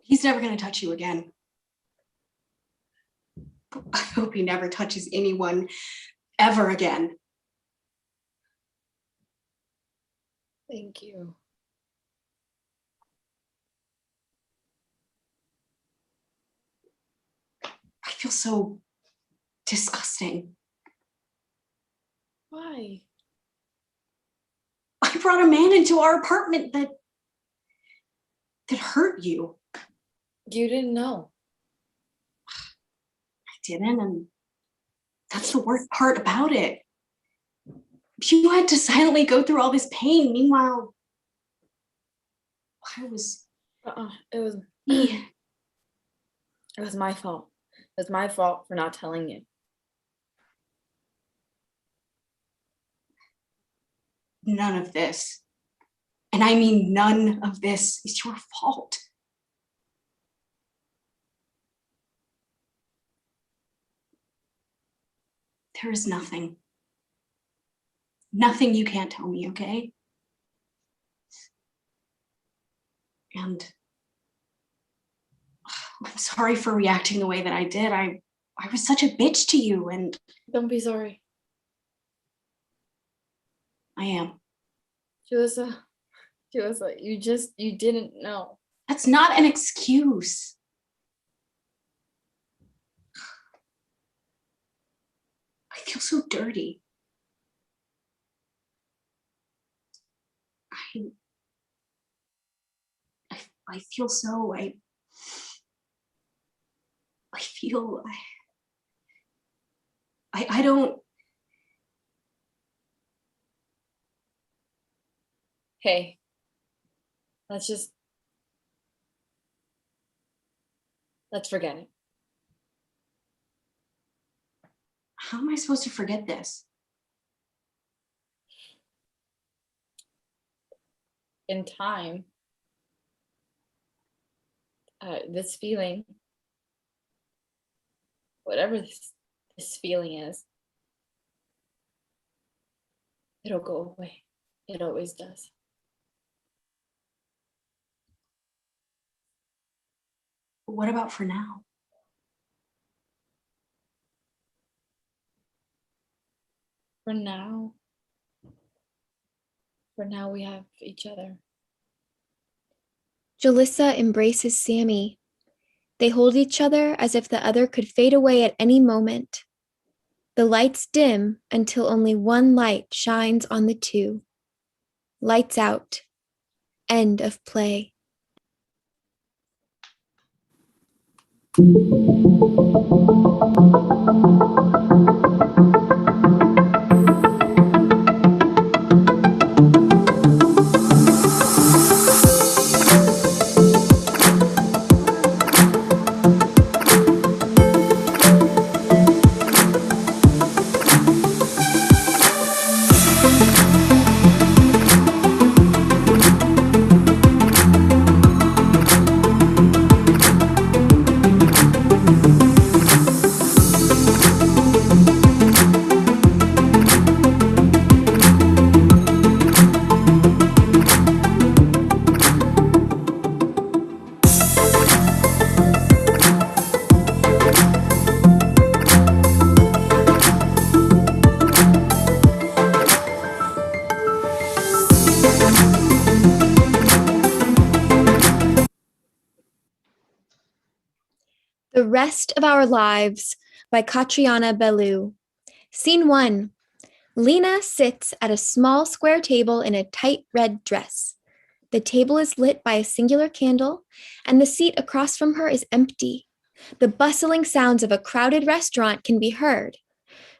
He's never going to touch you again. I hope he never touches anyone ever again. Thank you. I feel so disgusting. Why? I brought a man into our apartment that hurt you. You didn't know. I didn't, and that's the worst part about it. You had to silently go through all this pain. Meanwhile, I was. It was. Me. It was my fault. It was my fault for not telling you. None of this, and I mean none of this, is your fault. There is nothing. Nothing you can't tell me, okay? And I'm sorry for reacting the way that I did. I was such a bitch to you, and Don't be sorry. I am. Jalissa, you didn't know. That's not an excuse. I feel so dirty. I feel so, I feel, I don't. Hey, let's forget it. How am I supposed to forget this? In time, this feeling, whatever this feeling is, it'll go away. It always does. But what about for now? For now we have each other. Jalissa embraces Sammy. They hold each other as if the other could fade away at any moment. The lights dim until only one light shines on the two. Lights out. End of play. The Rest of Our Lives by Catriona Bellew. Scene 1. Lena sits at a small square table in a tight red dress. The table is lit by a singular candle, and the seat across from her is empty. The bustling sounds of a crowded restaurant can be heard.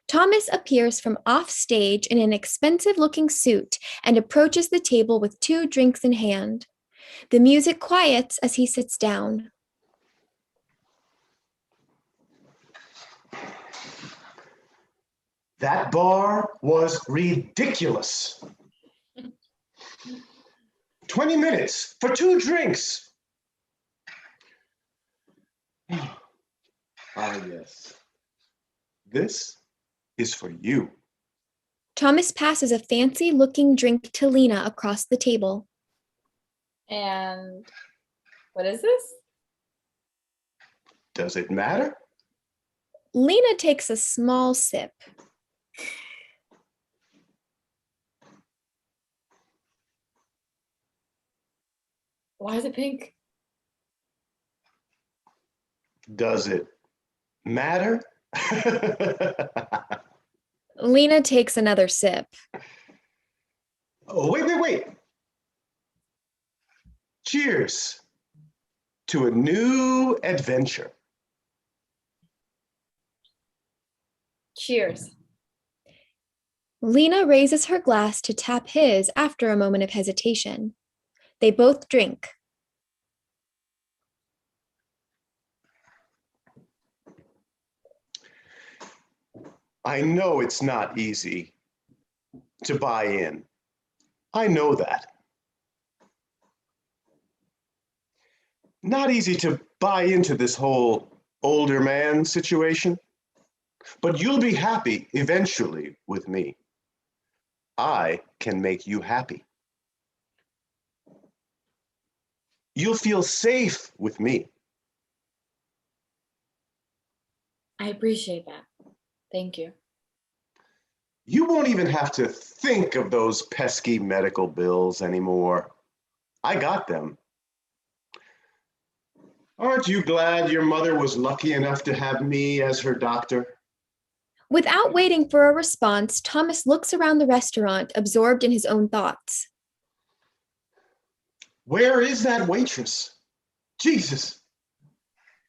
Thomas appears from off stage in an expensive-looking suit and approaches the table with 2 drinks in hand. The music quiets as he sits down. That bar was ridiculous. 20 minutes for 2 drinks. Ah, yes. This is for you. Thomas passes a fancy-looking drink to Lena across the table. And what is this? Does it matter? Lena takes a small sip. Why is it pink? Does it matter? Lena takes another sip. Oh, wait. Cheers to a new adventure. Cheers. Lena raises her glass to tap his after a moment of hesitation. They both drink. I know it's not easy to buy in. I know that. Not easy to buy into this whole older man situation, but you'll be happy eventually with me. I can make you happy. You'll feel safe with me. I appreciate that. Thank you. You won't even have to think of those pesky medical bills anymore. I got them. Aren't you glad your mother was lucky enough to have me as her doctor? Without waiting for a response, Thomas looks around the restaurant, absorbed in his own thoughts. Where is that waitress? Jesus!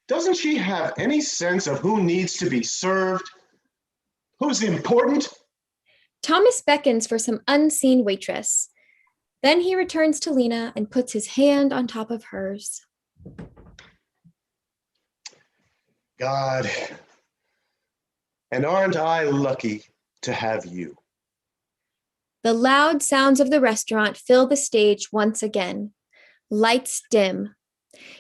Doesn't she have any sense of who needs to be served? Who's important? Thomas beckons for some unseen waitress. Then he returns to Lena and puts his hand on top of hers. God, and aren't I lucky to have you? The loud sounds of the restaurant fill the stage once again. Lights dim.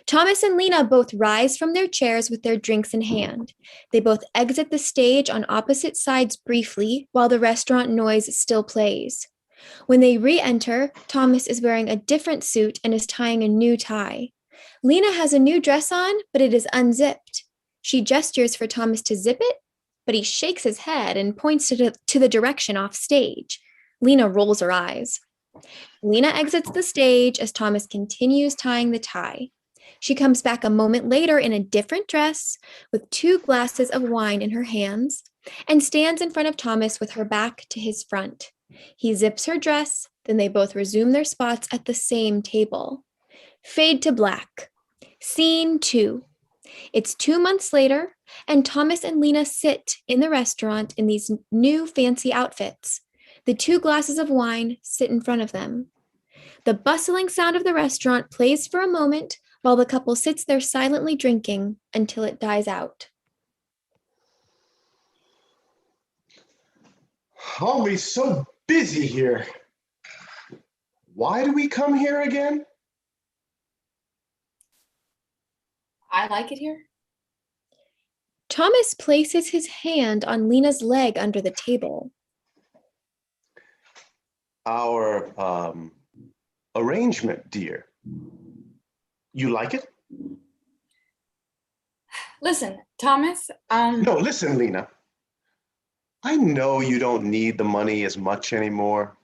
Thomas and Lena both rise from their chairs with their drinks in hand. They both exit the stage on opposite sides briefly while the restaurant noise still plays. When they re-enter, Thomas is wearing a different suit and is tying a new tie. Lena has a new dress on, but it is unzipped. She gestures for Thomas to zip it, but he shakes his head and points to the direction off stage. Lena rolls her eyes. Lena exits the stage as Thomas continues tying the tie. She comes back a moment later in a different dress with 2 glasses of wine in her hands and stands in front of Thomas with her back to his front. He zips her dress, then they both resume their spots at the same table. Fade to black. Scene 2. It's 2 months later, and Thomas and Lena sit in the restaurant in these new fancy outfits. The 2 glasses of wine sit in front of them. The bustling sound of the restaurant plays for a moment while the couple sits there silently drinking until it dies out. Always so busy here. Why do we come here again? I like it here. Thomas places his hand on Lena's leg under the table. Our arrangement, dear. You like it? Listen, Thomas, No, listen, Lena. I know you don't need the money as much anymore.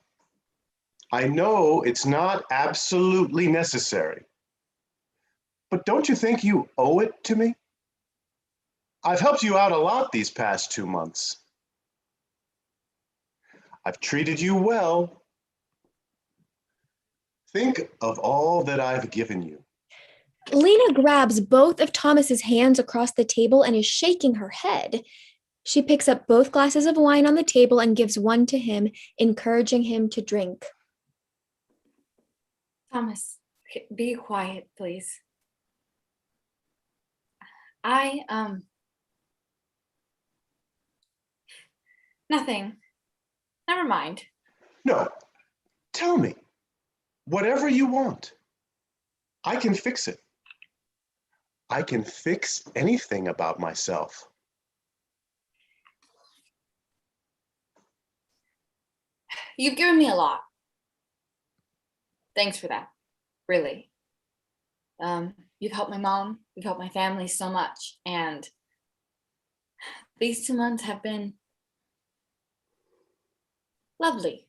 I know it's not absolutely necessary. But don't you think you owe it to me? I've helped you out a lot these past 2 months. I've treated you well. Think of all that I've given you. Lena grabs both of Thomas's hands across the table and is shaking her head. She picks up both glasses of wine on the table and gives one to him, encouraging him to drink. Thomas, be quiet, please. Nothing. Never mind. No, tell me. Whatever you want. I can fix it. I can fix anything about myself. You've given me a lot. Thanks for that, really. You've helped my mom, you've helped my family so much, and these 2 months have been lovely.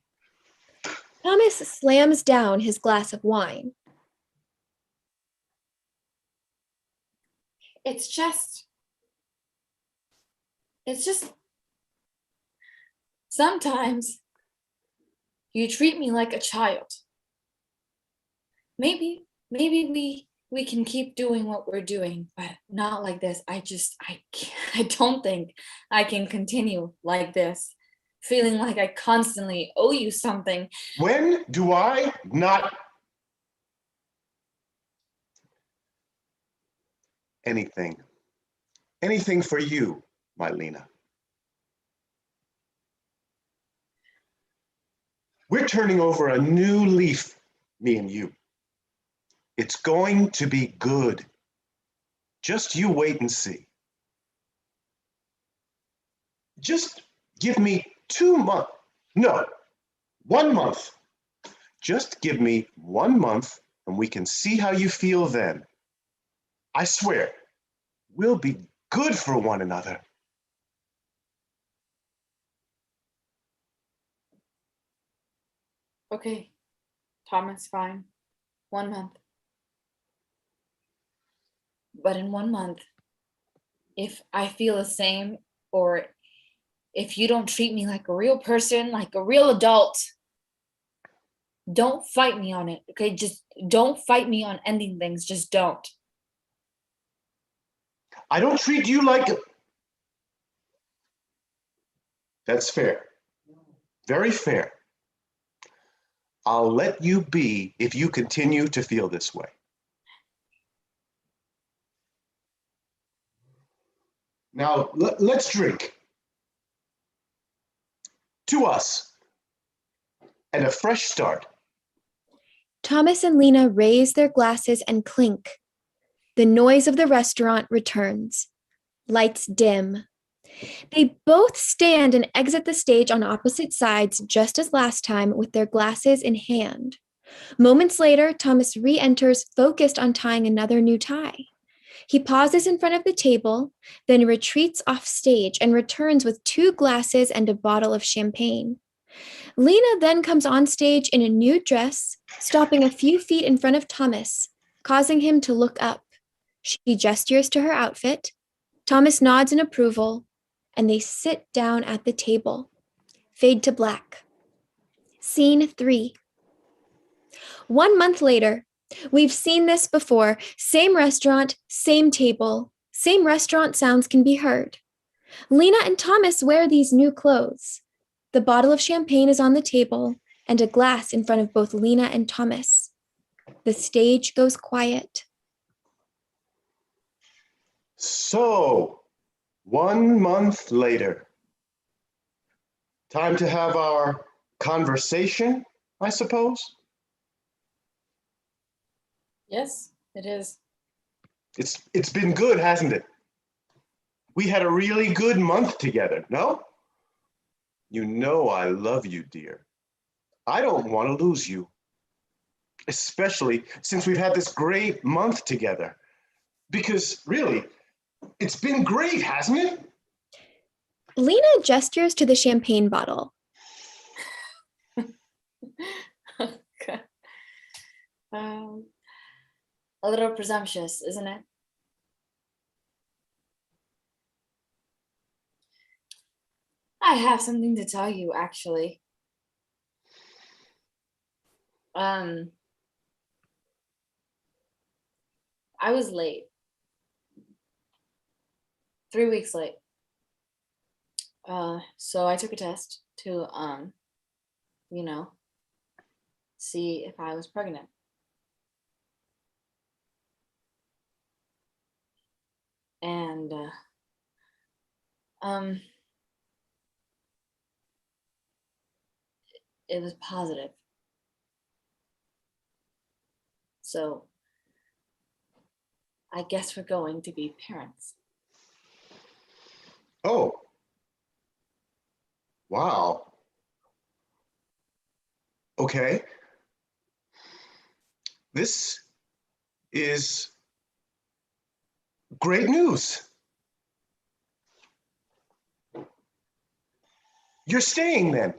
Thomas slams down his glass of wine. It's just sometimes you treat me like a child. Maybe we can keep doing what we're doing, but not like this. I don't think I can continue like this, feeling like I constantly owe you something. When do I not? Anything. Anything for you, my Lena. We're turning over a new leaf, me and you. It's going to be good. Just you wait and see. Just give me 2 months. No, 1 month. Just give me 1 month and we can see how you feel then. I swear, we'll be good for one another. Okay, Thomas, fine. 1 month. But in 1 month, if I feel the same, or if you don't treat me like a real person, like a real adult, don't fight me on it, okay? Just don't fight me on ending things. Just don't. I don't treat you like a... That's fair. Very fair. I'll let you be if you continue to feel this way. Now, let's drink. To us. And a fresh start. Thomas and Lena raise their glasses and clink. The noise of the restaurant returns. Lights dim. They both stand and exit the stage on opposite sides just as last time with their glasses in hand. Moments later, Thomas re-enters focused on tying another new tie. He pauses in front of the table, then retreats off stage and returns with 2 glasses and a bottle of champagne. Lena then comes on stage in a new dress, stopping a few feet in front of Thomas, causing him to look up. She gestures to her outfit. Thomas nods in approval, and they sit down at the table. Fade to black. Scene 3. 1 month later. We've seen this before. Same restaurant, same table. Same restaurant sounds can be heard. Lena and Thomas wear these new clothes. The bottle of champagne is on the table and a glass in front of both Lena and Thomas. The stage goes quiet. So, 1 month later. Time to have our conversation, I suppose? Yes, it is. It's been good, hasn't it? We had a really good month together, no? You know I love you, dear. I don't want to lose you. Especially since we've had this great month together. Because really, it's been great, hasn't it? Lena gestures to the champagne bottle. Okay. A little presumptuous, isn't it? I have something to tell you, actually. I was late. 3 weeks late. So I took a test to, see if I was pregnant. And, it was positive. So I guess we're going to be parents. Oh. Wow. Okay. This is great news. You're staying then.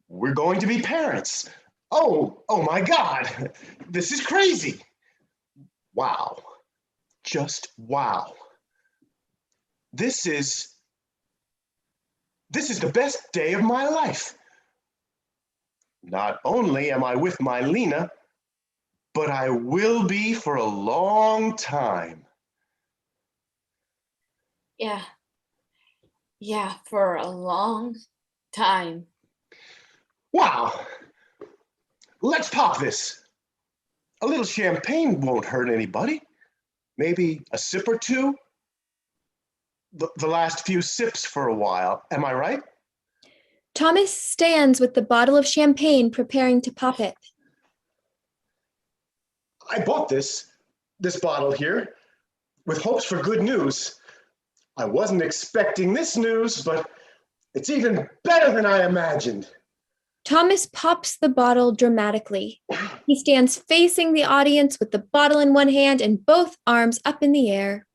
We're going to be parents. Oh my God. This is crazy. Wow. Just wow. This is the best day of my life. Not only am I with my Lena, but I will be for a long time. Yeah, for a long time. Wow. Let's pop this. A little champagne won't hurt anybody. Maybe a sip or two. The last few sips for a while. Am I right? Thomas stands with the bottle of champagne preparing to pop it. I bought this bottle here with hopes for good news. I wasn't expecting this news, but it's even better than I imagined. Thomas pops the bottle dramatically. He stands facing the audience with the bottle in one hand and both arms up in the air.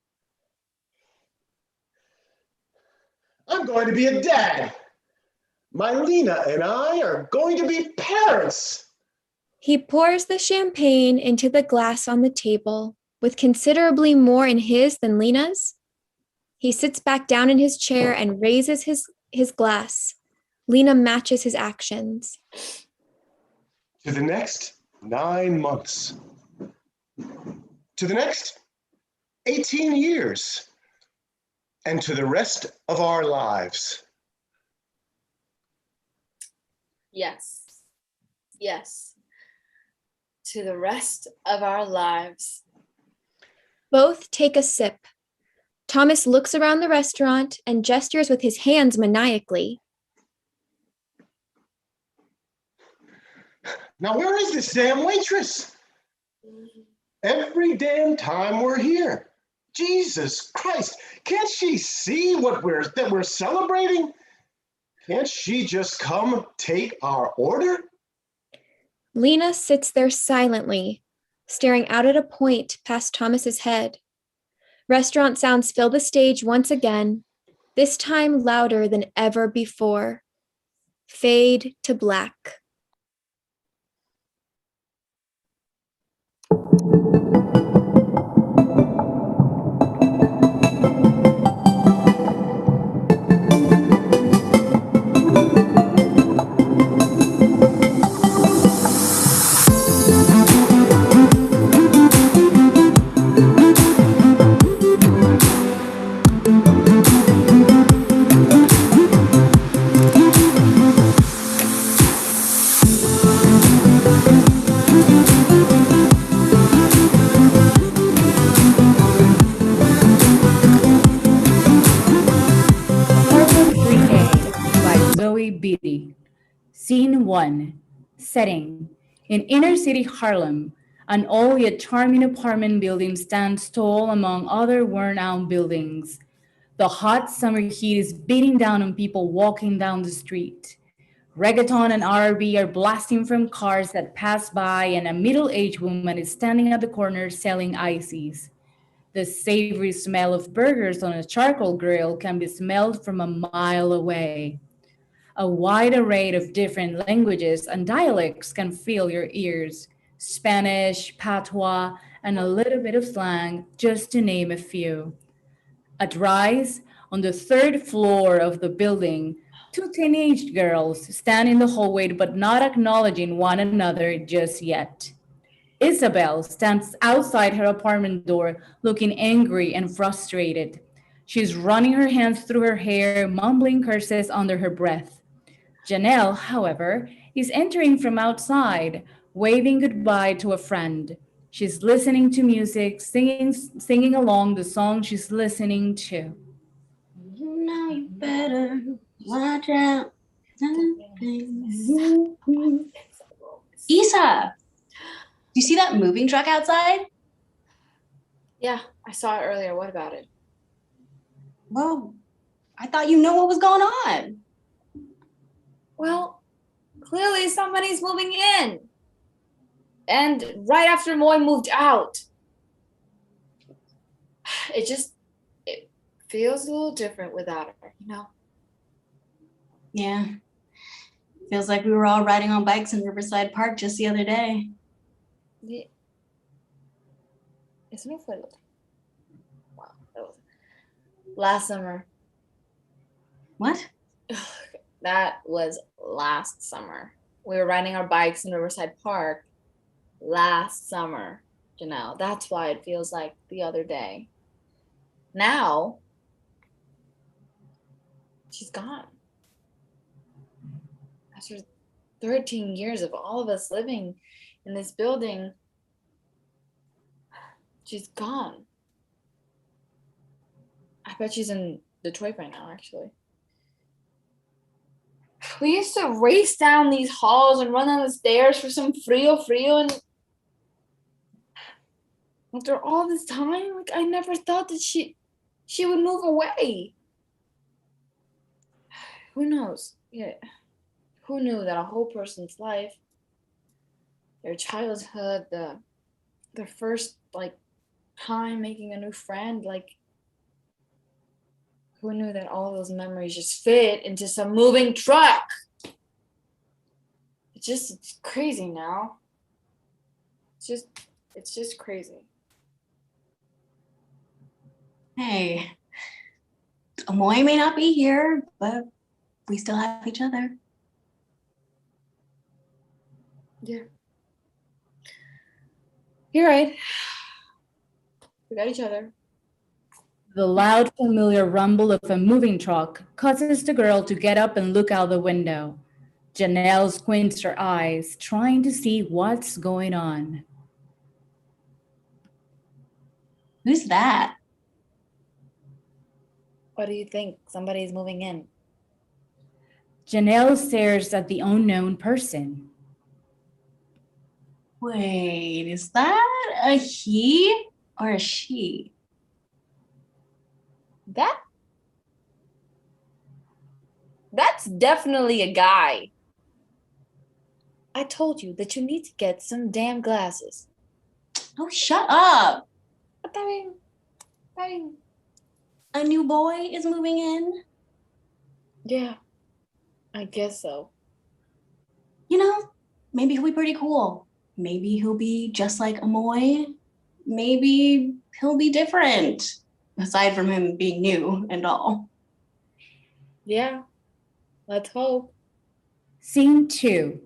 I'm going to be a dad. My Lena and I are going to be parents. He pours the champagne into the glass on the table, with considerably more in his than Lena's. He sits back down in his chair and raises his glass. Lena matches his actions. To the next 9 months. To the next 18 years. And to the rest of our lives. Yes. To the rest of our lives. Both take a sip. Thomas looks around the restaurant and gestures with his hands maniacally. Now, where is this damn waitress? Every damn time we're here. Jesus Christ, can't she see that we're celebrating? Can't she just come take our order? Lena sits there silently, staring out at a point past Thomas's head. Restaurant sounds fill the stage once again, this time louder than ever before. Fade to black. Zoe Beede. Scene 1. Setting. In inner city Harlem, an old yet charming apartment building stands tall among other worn-out buildings. The hot summer heat is beating down on people walking down the street. Reggaeton and R&B are blasting from cars that pass by, and a middle-aged woman is standing at the corner selling ices. The savory smell of burgers on a charcoal grill can be smelled from a mile away. A wide array of different languages and dialects can fill your ears. Spanish, patois, and a little bit of slang, just to name a few. At Rise, On the third floor of the building, two teenage girls stand in the hallway but not acknowledging one another just yet. Isabel stands outside her apartment door looking angry and frustrated. She's running her hands through her hair, mumbling curses under her breath. Janelle, however, is entering from outside, waving goodbye to a friend. She's listening to music, singing along the song she's listening to. You know you better watch out. Isa, do you see that moving truck outside? Yeah, I saw it earlier. What about it? Well, I thought you know what was going on. Well, clearly somebody's moving in. And right after Moy moved out. It feels a little different without her, you know? Yeah. Feels like we were all riding on bikes in Riverside Park just the other day. Yeah. Eso no fue el otro. Wow, that was last summer. What? That was last summer. We were riding our bikes in Riverside Park last summer, Janelle. That's why it feels like the other day. Now, she's gone. After 13 years of all of us living in this building, she's gone. I bet she's in Detroit right now, actually. We used to race down these halls and run down the stairs for some frio, and after all this time, like, I never thought that she would move away. Who knows? Yeah. Who knew that a whole person's life, their childhood, their first like time making a new friend, like, who knew that all those memories just fit into some moving truck? It's crazy now. It's just crazy. Hey, Amoy may not be here, but we still have each other. Yeah. You're right. We got each other. The loud, familiar rumble of a moving truck causes the girl to get up and look out the window. Janelle squints her eyes, trying to see what's going on. Who's that? What do you think? Somebody's moving in. Janelle stares at the unknown person. Wait, is that a he or a she? That's definitely a guy. I told you that you need to get some damn glasses. Oh, shut up. Está bien. A new boy is moving in? Yeah, I guess so. You know, maybe he'll be pretty cool. Maybe he'll be just like Amoy. Maybe he'll be different, aside from him being new and all. Yeah, let's hope. Scene 2.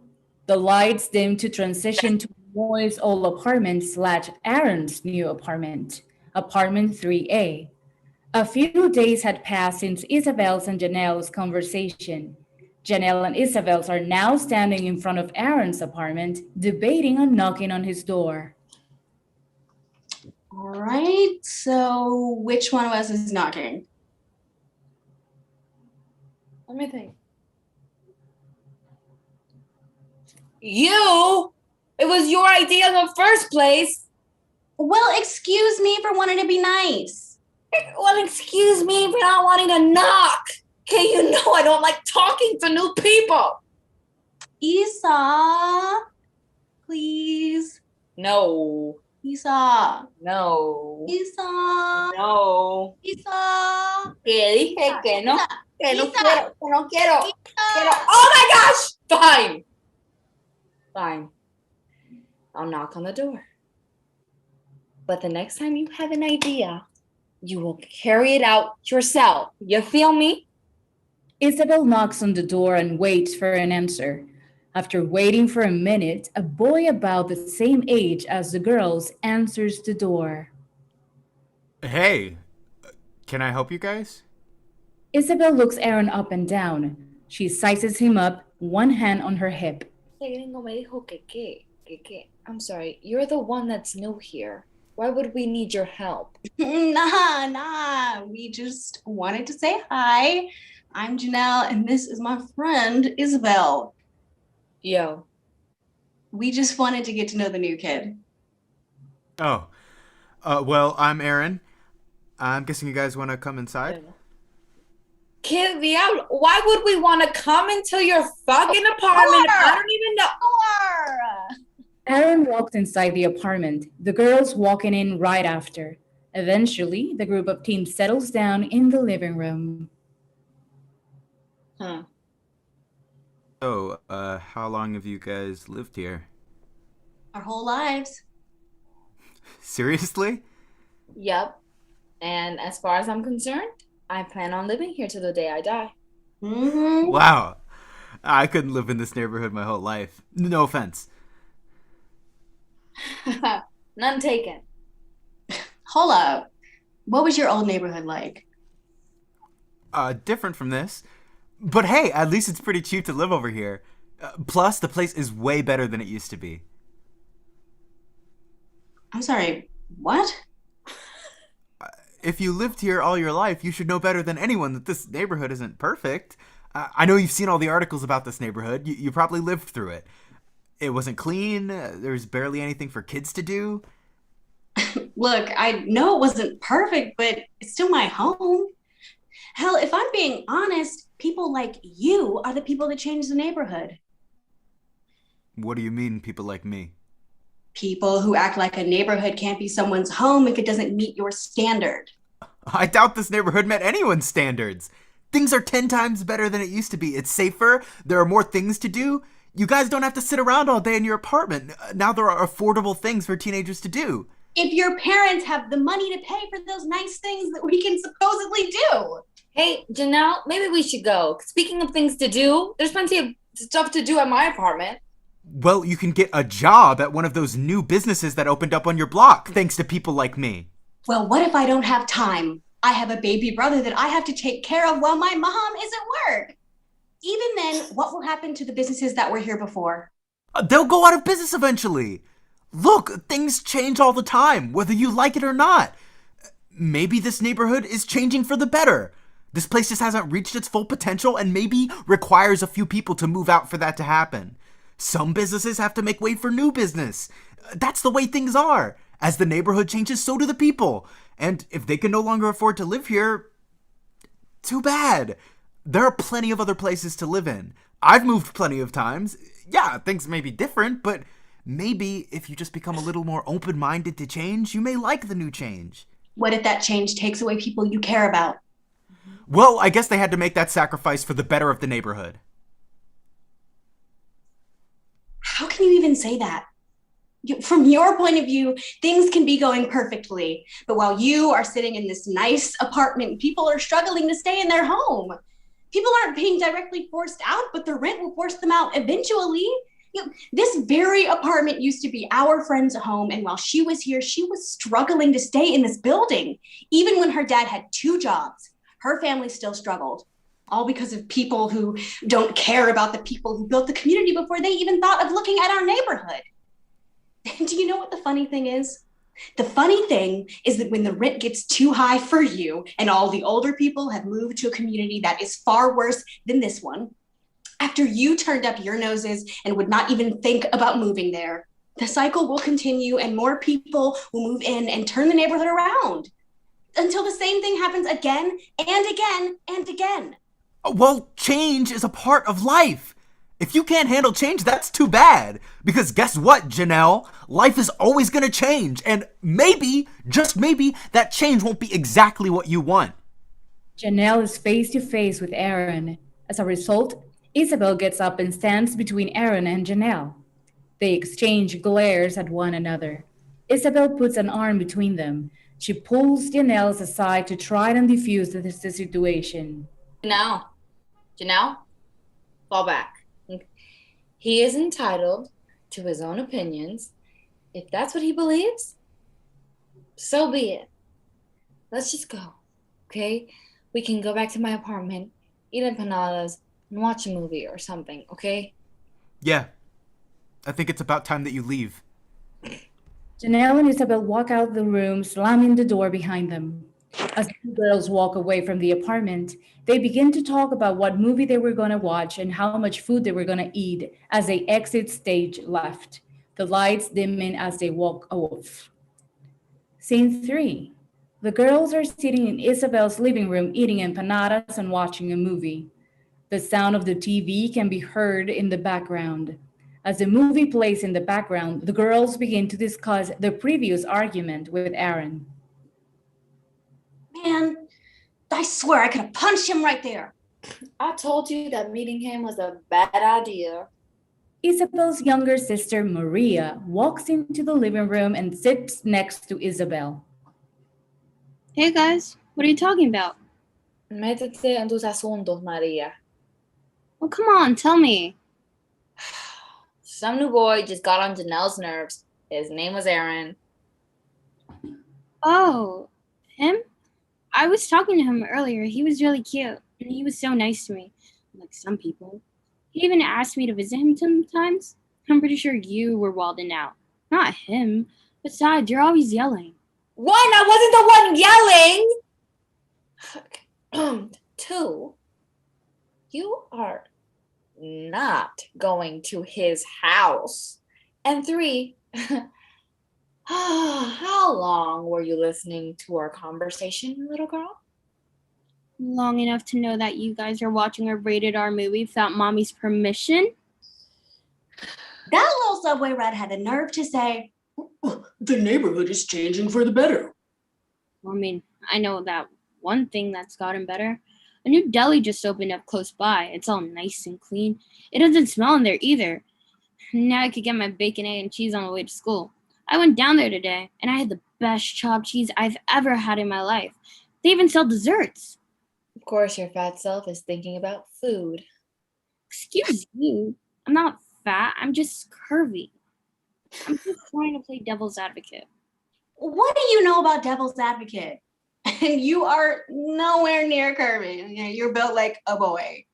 The lights dim to transition to Moy's old apartment / Aaron's new apartment, apartment 3A. A few days had passed since Isabel's and Janelle's conversation. Janelle and Isabel's are now standing in front of Aaron's apartment, debating on knocking on his door. All right, so which one of us is knocking? Let me think. You! It was your idea in the first place. Well, excuse me for wanting to be nice. Well, excuse me for not wanting to knock. Okay, you know I don't like talking to new people. Isa, please. No. Isa. No. Isa. No. Isa. Que dije que no. Que no Isa. quiero. Que no quiero. Isa. Quiero. Oh my gosh! Fine. Fine. I'll knock on the door. But the next time you have an idea, You will carry it out yourself. You feel me? Isabel knocks on the door and waits for an answer. After waiting for a minute, a boy about the same age as the girls answers the door. Hey, can I help you guys? Isabel looks Aaron up and down. She sizes him up, one hand on her hip. I'm sorry, you're the one that's new here. Why would we need your help? Nah. We just wanted to say hi. I'm Janelle, and this is my friend, Isabel. Yo. We just wanted to get to know the new kid. Oh, well, I'm Aaron. I'm guessing you guys want to come inside? Kid Diablo, why would we want to come into your fucking apartment? I don't even know. Aaron walked inside the apartment, the girls walking in right after. Eventually, the group of teens settles down in the living room. So, how long have you guys lived here? Our whole lives. Seriously? Yep. And as far as I'm concerned, I plan on living here till the day I die. Mm-hmm. Wow. I couldn't live in this neighborhood my whole life. No offense. None taken. Hold up. What was your old neighborhood like? Different from this. But hey, at least it's pretty cheap to live over here. Plus, the place is way better than it used to be. I'm sorry, what? If you lived here all your life, you should know better than anyone that this neighborhood isn't perfect. I know you've seen all the articles about this neighborhood. You probably lived through it. It wasn't clean. There was barely anything for kids to do. Look, I know it wasn't perfect, but it's still my home. Hell, if I'm being honest, people like you are the people that change the neighborhood. What do you mean, people like me? People who act like a neighborhood can't be someone's home if it doesn't meet your standard. I doubt this neighborhood met anyone's standards. Things are 10 times better than it used to be. It's safer. There are more things to do. You guys don't have to sit around all day in your apartment. Now there are affordable things for teenagers to do. If your parents have the money to pay for those nice things that we can supposedly do. Hey, Janelle, maybe we should go. Speaking of things to do, there's plenty of stuff to do at my apartment. Well, you can get a job at one of those new businesses that opened up on your block, thanks to people like me. Well, what if I don't have time? I have a baby brother that I have to take care of while my mom is at work. Even then, what will happen to the businesses that were here before? They'll go out of business eventually. Look, things change all the time, whether you like it or not. Maybe this neighborhood is changing for the better. This place just hasn't reached its full potential and maybe requires a few people to move out for that to happen. Some businesses have to make way for new business. That's the way things are. As the neighborhood changes, so do the people. And if they can no longer afford to live here, too bad. There are plenty of other places to live in. I've moved plenty of times. Yeah, things may be different, but maybe if you just become a little more open-minded to change, you may like the new change. What if that change takes away people you care about? Well, I guess they had to make that sacrifice for the better of the neighborhood. How can you even say that? From your point of view, things can be going perfectly. But while you are sitting in this nice apartment, people are struggling to stay in their home. People aren't being directly forced out, but the rent will force them out eventually. This very apartment used to be our friend's home, and while she was here, she was struggling to stay in this building. Even when her dad had 2 jobs, her family still struggled. All because of people who don't care about the people who built the community before they even thought of looking at our neighborhood. And do you know what the funny thing is? The funny thing is that when the rent gets too high for you and all the older people have moved to a community that is far worse than this one, after you turned up your noses and would not even think about moving there, the cycle will continue and more people will move in and turn the neighborhood around until the same thing happens again and again and again. Well, change is a part of life. If you can't handle change, that's too bad. Because guess what, Janelle? Life is always going to change. And maybe, just maybe, that change won't be exactly what you want. Janelle is face to face with Aaron. As a result, Isabel gets up and stands between Aaron and Janelle. They exchange glares at one another. Isabel puts an arm between them. She pulls Janelle aside to try and defuse the situation. Janelle, fall back. He is entitled to his own opinions. If that's what he believes, so be it. Let's just go, okay? We can go back to my apartment, eat empanadas, and watch a movie or something, okay? Yeah. I think it's about time that you leave. Janelle and Isabel walk out the room, slamming the door behind them. As the girls walk away from the apartment, they begin to talk about what movie they were going to watch and how much food they were going to eat as they exit stage left, the lights dimming as they walk off. Scene 3. The girls are sitting in Isabel's living room eating empanadas and watching a movie. The sound of the TV can be heard in the background. As the movie plays in the background, the girls begin to discuss the previous argument with Aaron. Man, I swear I could have punched him right there. I told you that meeting him was a bad idea. Isabel's younger sister, Maria, walks into the living room and sits next to Isabel. Hey guys, what are you talking about? Métete en tus asuntos, Maria. Well, come on, tell me. Some new boy just got on Janelle's nerves. His name was Aaron. Oh, him? I was talking to him earlier. He was really cute, and he was so nice to me, like some people. He even asked me to visit him sometimes. I'm pretty sure you were wilding out. Not him. Besides, you're always yelling. One, I wasn't the one yelling! 2, you are not going to his house. And 3, how long were you listening to our conversation, little girl? Long enough to know that you guys are watching a rated R movie without mommy's permission? That little subway rat had the nerve to say, the neighborhood is changing for the better. I mean, I know that one thing that's gotten better. A new deli just opened up close by. It's all nice and clean. It doesn't smell in there either. Now I could get my bacon, egg, and cheese on the way to school. I went down there today, and I had the best chopped cheese I've ever had in my life. They even sell desserts. Of course, your fat self is thinking about food. Excuse you. I'm not fat. I'm just curvy. I'm just trying to play devil's advocate. What do you know about devil's advocate? And you are nowhere near curvy. You're built like a boy.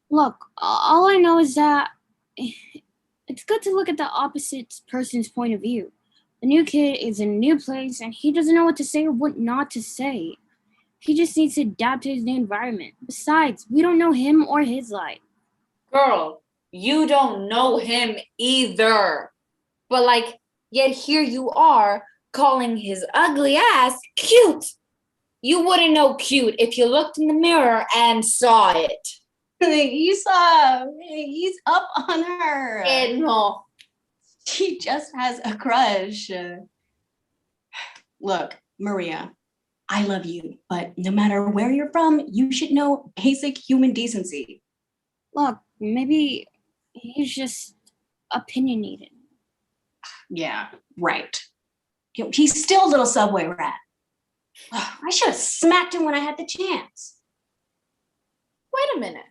Look, all I know is that it's good to look at the opposite person's point of view. The new kid is in a new place, and he doesn't know what to say or what not to say. He just needs to adapt to his new environment. Besides, we don't know him or his life. Girl, you don't know him either. But yet here you are calling his ugly ass cute. You wouldn't know cute if you looked in the mirror and saw it. You saw he's up on her. No. She just has a crush. Look, Maria, I love you, but no matter where you're from, you should know basic human decency. Look, maybe he's just opinionated. Yeah, right. He's still a little subway rat. I should have smacked him when I had the chance. Wait a minute.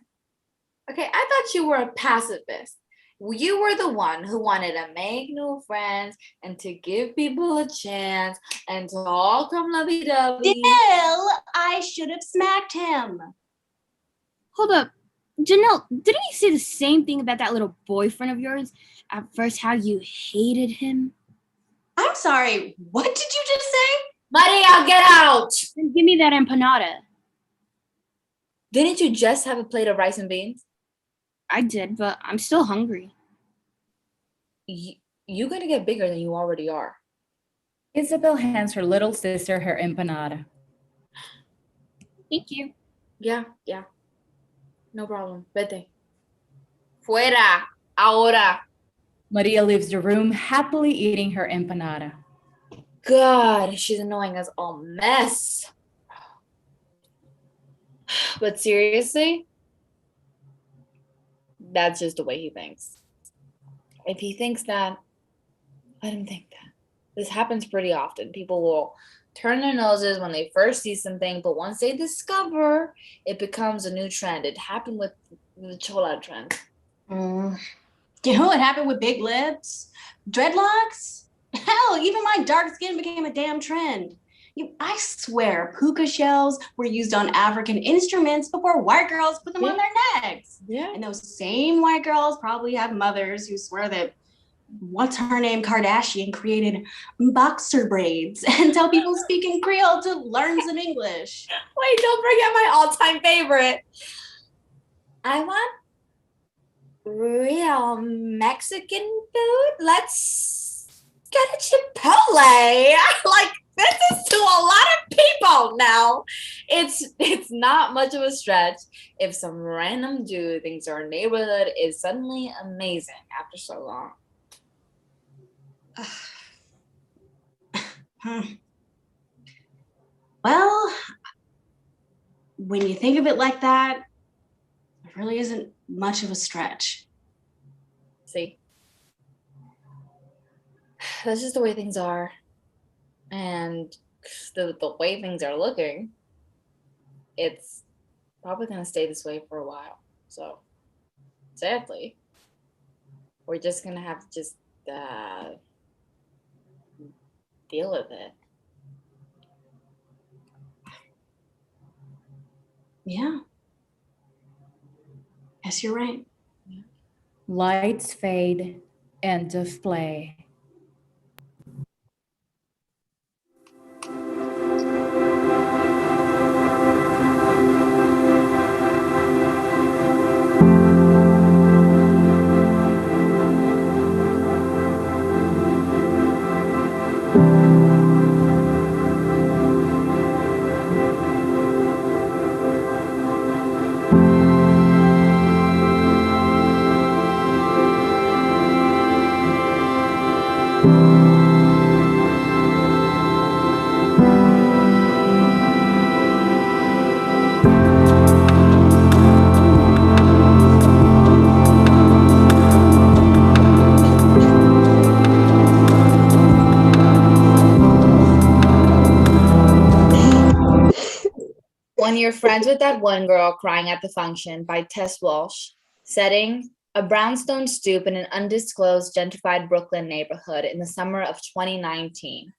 Okay, I thought you were a pacifist. You were the one who wanted to make new friends and to give people a chance and to all come lovey-dovey. Still, I should have smacked him. Hold up. Janelle, didn't you say the same thing about that little boyfriend of yours? At first, how you hated him? I'm sorry, what did you just say? Maria, get out! Then give me that empanada. Didn't you just have a plate of rice and beans? I did, but I'm still hungry. You're gonna get bigger than you already are. Isabel hands her little sister her empanada. Thank you. Yeah. No problem. Vete. Fuera. Ahora. Maria leaves the room, happily eating her empanada. God, she's annoying as a mess. But seriously, that's just the way he thinks. If he thinks that, let him think that. This happens pretty often. People will turn their noses when they first see something, but once they discover, it becomes a new trend. It happened with the chola trend. You know what happened with big lips? Dreadlocks? Hell, even my dark skin became a damn trend. I swear, puka shells were used on African instruments before white girls put them on their necks. Yeah. And those same white girls probably have mothers who swear that what's her name Kardashian created boxer braids and tell people speaking Creole to learn some English. Wait, don't forget my all-time favorite. I want real Mexican food. Let's get a Chipotle. Like, this is to a lot of people now. It's not much of a stretch if some random dude thinks our neighborhood is suddenly amazing after so long. Well, when you think of it like that, it really isn't much of a stretch. See? That's just the way things are. And the way things are looking, it's probably going to stay this way for a while. So, sadly, we're just going to have to just deal with it. Yeah. Yes, you're right. Lights fade, end of play. When You're Friends with That One Girl Crying at the Function by Tess Walsh. Setting, a brownstone stoop in an undisclosed gentrified Brooklyn neighborhood in the summer of 2019.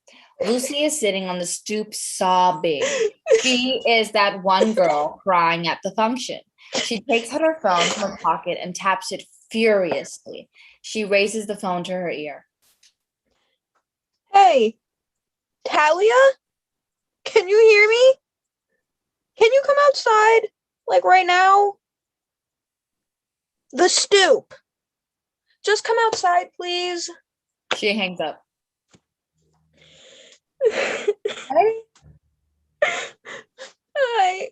Lucy is sitting on the stoop sobbing. She is that one girl crying at the function. She takes out her phone from her pocket and taps it furiously. She raises the phone to her ear. Hey, Talia? Can you hear me? Can you come outside? Like right now? The stoop. Just come outside, please. She hangs up. Hi. Hi.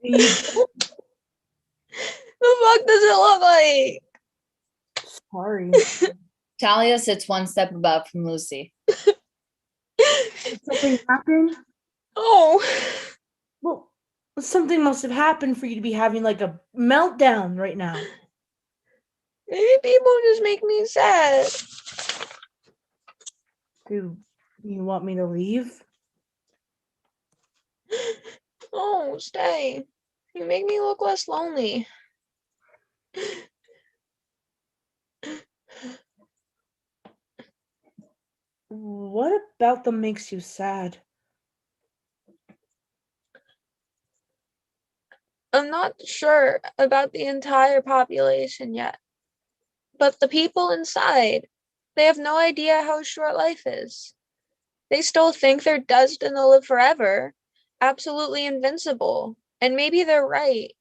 The fuck does it look like? Sorry. Talia sits one step above from Lucy. Something happened? Oh. Well, something must have happened for you to be having like a meltdown right now. Maybe people just make me sad. Do you want me to leave? Oh, stay. You make me look less lonely. What about them makes you sad? I'm not sure about the entire population yet, but the people inside, they have no idea how short life is. They still think they're destined to live forever, absolutely invincible, and maybe they're right,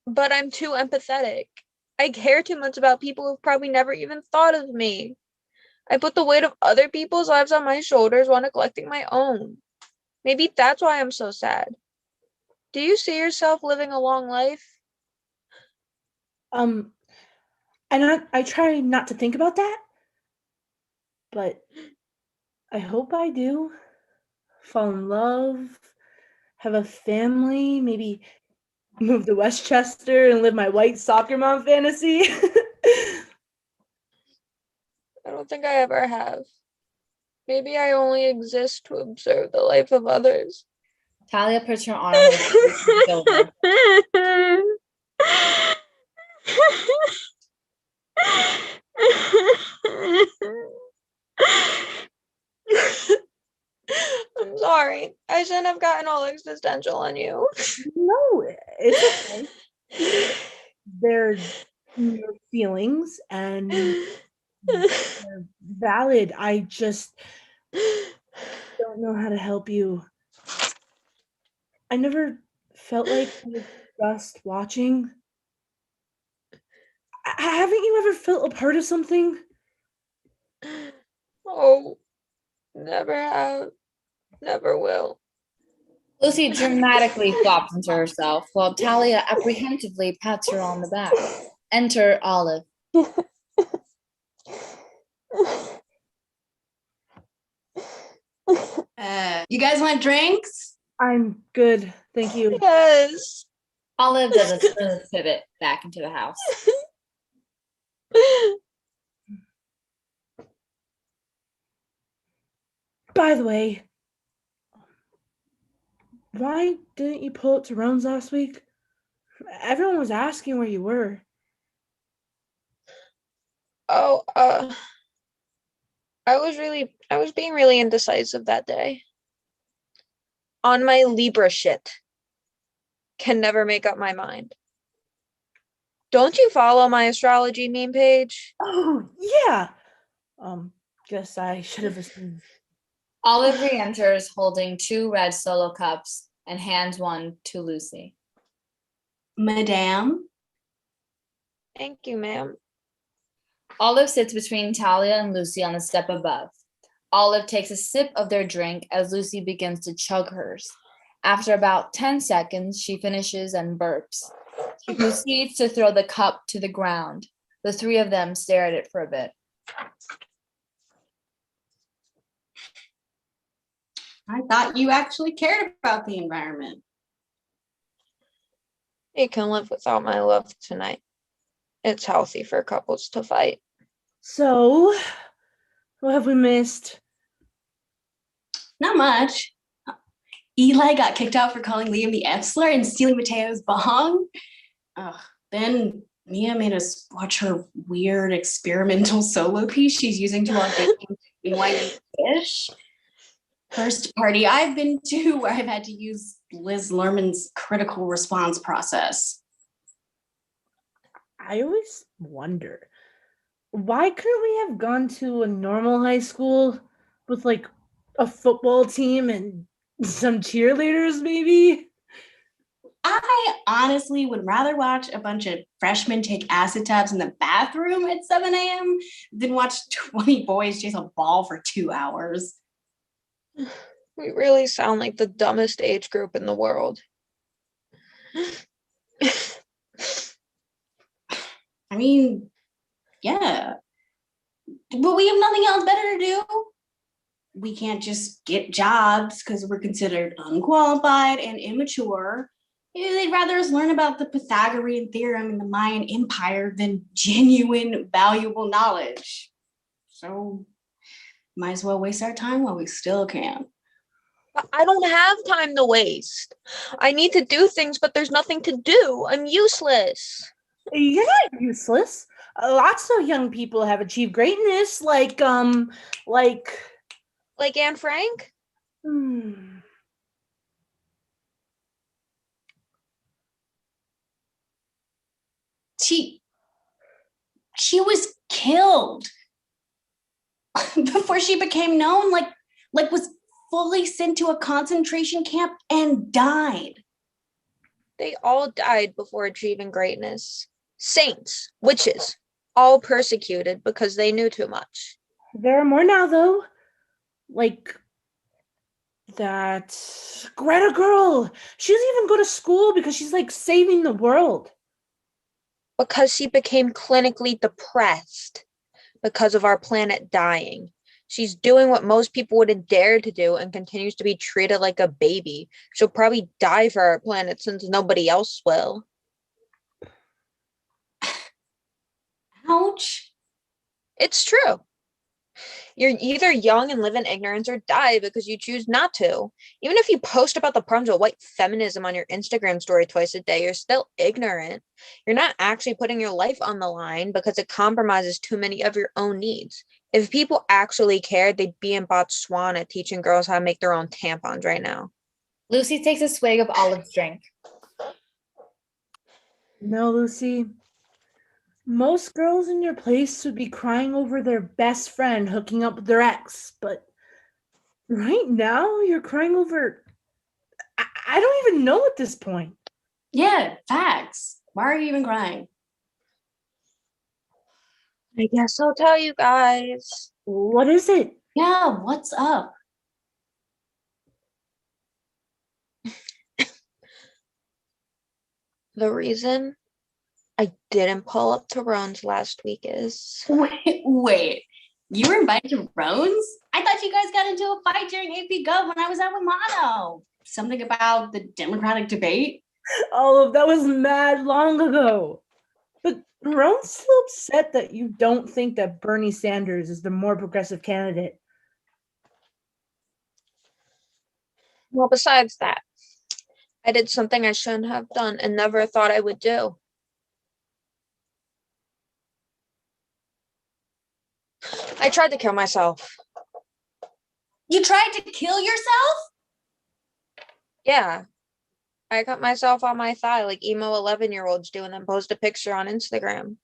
but I'm too empathetic. I care too much about people who've probably never even thought of me. I put the weight of other people's lives on my shoulders while neglecting my own. Maybe that's why I'm so sad. Do you see yourself living a long life? And I try not to think about that, but I hope I do. Fall in love, have a family, maybe move to Westchester and live my white soccer mom fantasy. I don't think I ever have. Maybe I only exist to observe the life of others. Talia puts her arm around Lucy's shoulder. I'm sorry. I shouldn't have gotten all existential on you. No, it's okay. They're your feelings and they're valid. I just don't know how to help you. I never felt like I was just watching. Haven't you ever felt a part of something? Oh, never have. Never will. Lucy dramatically flops into herself while Talia apprehensively pats her on the back. Enter Olive. You guys want drinks? I'm good, thank you. Yes. Olive does a smooth pivot back into the house. By the way, why didn't you pull up to Rome's last week? Everyone was asking where you were. Oh, I was being really indecisive that day. On my Libra shit. Can never make up my mind. Don't you follow my astrology meme page? Oh, yeah. Guess I should have assumed. Olive re-enters holding 2 red solo cups and hands one to Lucy. Madame? Thank you, ma'am. Olive sits between Talia and Lucy on the step above. Olive takes a sip of their drink as Lucy begins to chug hers. After about 10 seconds, she finishes and burps. She proceeds to throw the cup to the ground. The 3 of them stare at it for a bit. I thought you actually cared about the environment. You can live without my love tonight. It's healthy for couples to fight. So, what have we missed? Not much. Eli got kicked out for calling Liam the F slur and stealing Mateo's bong. Then Mia made us watch her weird experimental solo piece she's using to while baking white fish. First party I've been to where I've had to use Liz Lerman's critical response process. I always wonder, why couldn't we have gone to a normal high school with like a football team and some cheerleaders maybe? I honestly would rather watch a bunch of freshmen take acid tabs in the bathroom at 7 a.m. than watch 20 boys chase a ball for 2 hours. We really sound like the dumbest age group in the world. I mean, yeah. But we have nothing else better to do. We can't just get jobs because we're considered unqualified and immature. They'd rather us learn about the Pythagorean theorem and the Mayan Empire than genuine, valuable knowledge. So, might as well waste our time while we still can. I don't have time to waste. I need to do things, but there's nothing to do. I'm useless. You're not useless. Lots of young people have achieved greatness, like Anne Frank? She was killed before she became known, like was fully sent to a concentration camp and died. They all died before achieving greatness. Saints, witches, all persecuted because they knew too much. There are more now, though. Like that Greta girl. She doesn't even go to school because she's like saving the world. Because she became clinically depressed because of our planet dying. She's doing what most people wouldn't dare to do and continues to be treated like a baby. She'll probably die for our planet since nobody else will. Ouch. It's true. You're either young and live in ignorance or die because you choose not to. Even if you post about the problems of white feminism on your Instagram story twice a day, you're still ignorant. You're not actually putting your life on the line because it compromises too many of your own needs. If people actually cared, they'd be in Botswana teaching girls how to make their own tampons right now. Lucy takes a swig of Olive's drink. No, Lucy. Most girls in your place would be crying over their best friend hooking up with their ex, but right now you're crying over. I don't even know at this point. Yeah, facts. Why are you even crying? I guess I'll tell you guys. What is it? Yeah, what's up? The reason I didn't pull up to Roan's last week is... Wait. You were invited to Roan's? I thought you guys got into a fight during AP Gov when I was at Romano. Something about the Democratic debate? Oh, that was mad long ago. But Roan's still upset that you don't think that Bernie Sanders is the more progressive candidate. Well, besides that, I did something I shouldn't have done and never thought I would do. I tried to kill myself. You tried to kill yourself? Yeah. I cut myself on my thigh like emo 11-year-olds do and then post a picture on Instagram.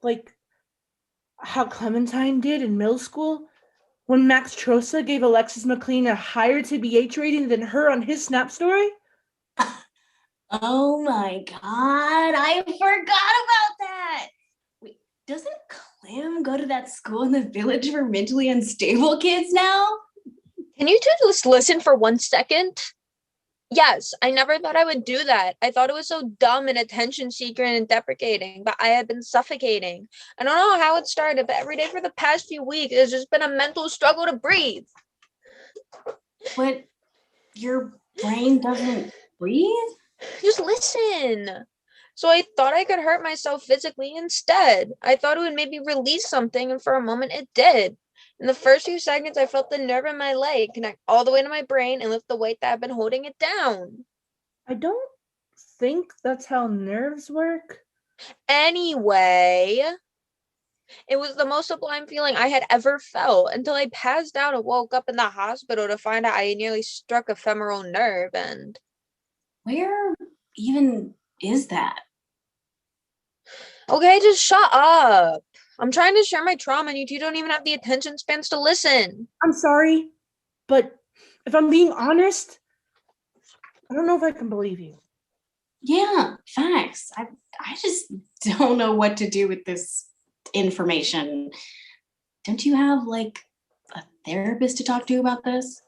Like how Clementine did in middle school when Max Trosa gave Alexis McLean a higher TBH rating than her on his Snap story? Oh my God, I forgot about that. Wait, doesn't Clem go to that school in the village for mentally unstable kids now? Can you two just listen for 1 second? Yes, I never thought I would do that. I thought it was so dumb and attention seeker and deprecating, but I had been suffocating. I don't know how it started, but every day for the past few weeks, it's just been a mental struggle to breathe. But your brain doesn't breathe? Just listen. So I thought I could hurt myself physically instead. I thought it would maybe release something, and for a moment it did. In the first few seconds, I felt the nerve in my leg connect all the way to my brain and lift the weight that had been holding it down. I don't think that's how nerves work. Anyway, it was the most sublime feeling I had ever felt until I passed out and woke up in the hospital to find out I nearly struck a femoral nerve. And where even is that? Okay, just shut up. I'm trying to share my trauma and you two don't even have the attention spans to listen. I'm sorry, but if I'm being honest, I don't know if I can believe you. Yeah, facts. I just don't know what to do with this information. Don't you have like a therapist to talk to about this?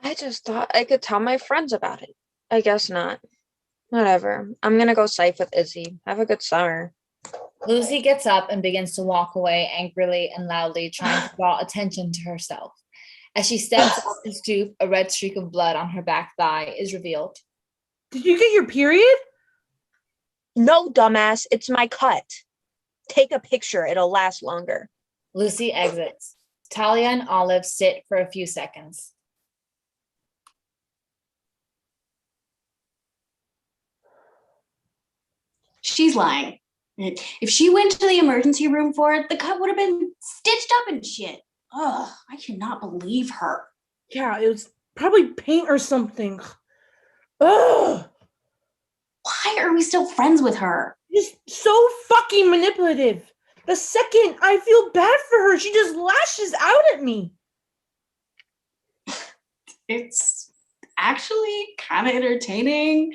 I just thought I could tell my friends about it. I guess not. Whatever. I'm gonna go safe with Izzy. Have a good summer. Lucy gets up and begins to walk away angrily and loudly, trying to draw attention to herself. As she steps off the stoop, a red streak of blood on her back thigh is revealed. Did you get your period? No, dumbass. It's my cut. Take a picture. It'll last longer. Lucy exits. Talia and Olive sit for a few seconds. She's lying. If she went to the emergency room for it, the cut would have been stitched up and shit. Ugh, I cannot believe her. Yeah, it was probably paint or something. Ugh. Why are we still friends with her? Just so fucking manipulative. The second I feel bad for her, she just lashes out at me. It's actually kind of entertaining.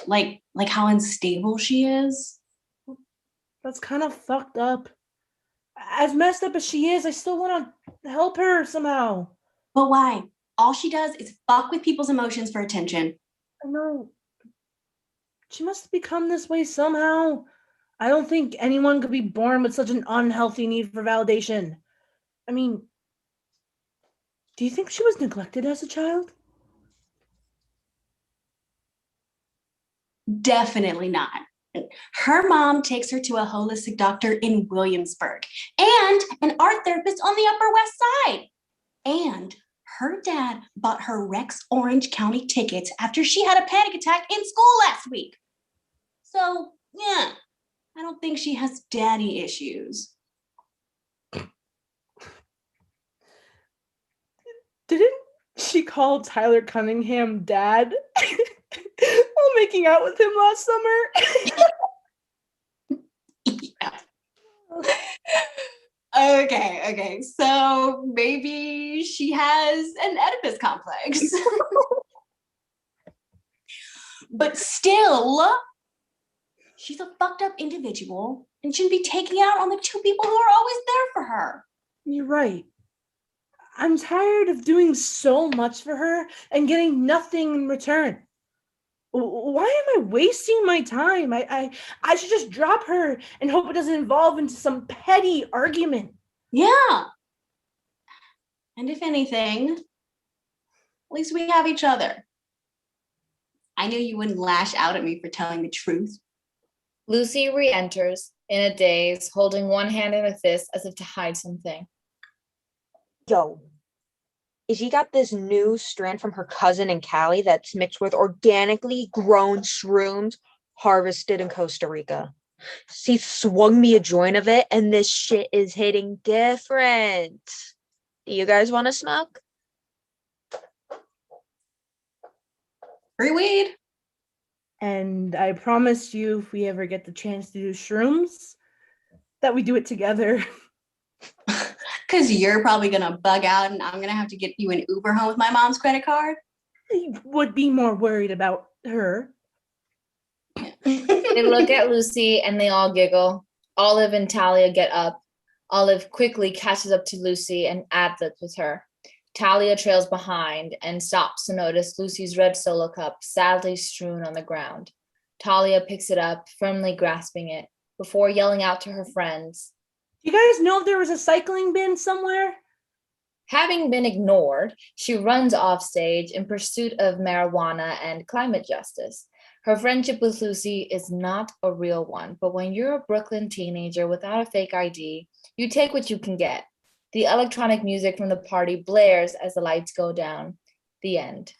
Like how unstable she is. That's kind of fucked up. As messed up as she is, I still want to help her somehow. But why? All she does is fuck with people's emotions for attention. I know. She must become this way somehow. I don't think anyone could be born with such an unhealthy need for validation. I mean, do you think she was neglected as a child? Definitely not. Her mom takes her to a holistic doctor in Williamsburg and an art therapist on the Upper West Side. And her dad bought her Rex Orange County tickets after she had a panic attack in school last week. So, yeah, I don't think she has daddy issues. Didn't she call Tyler Cunningham dad while making out with him last summer? Okay. So maybe she has an Oedipus complex. But still, she's a fucked up individual and shouldn't be taking out on the two people who are always there for her. You're right. I'm tired of doing so much for her and getting nothing in return. Why am I wasting my time? I should just drop her and hope it doesn't evolve into some petty argument. Yeah. And if anything, at least we have each other. I knew you wouldn't lash out at me for telling the truth. Lucy re-enters in a daze, holding one hand in a fist as if to hide something. Yo, is she got this new strand from her cousin in Cali that's mixed with organically grown shrooms harvested in Costa Rica. She swung me a joint of it, and this shit is hitting different. Do you guys want to smoke? Free weed. And I promise you, if we ever get the chance to do shrooms, that we do it together. Because you're probably going to bug out and I'm going to have to get you an Uber home with my mom's credit card. I would be more worried about her. They look at Lucy and they all giggle. Olive and Talia get up. Olive quickly catches up to Lucy and ad-libs with her. Talia trails behind and stops to notice Lucy's red solo cup sadly strewn on the ground. Talia picks it up, firmly grasping it, before yelling out to her friends. You guys know if there was a cycling bin somewhere? Having been ignored, she runs off stage in pursuit of marijuana and climate justice. Her friendship with Lucy is not a real one, but when you're a Brooklyn teenager without a fake ID, you take what you can get. The electronic music from the party blares as the lights go down. The end.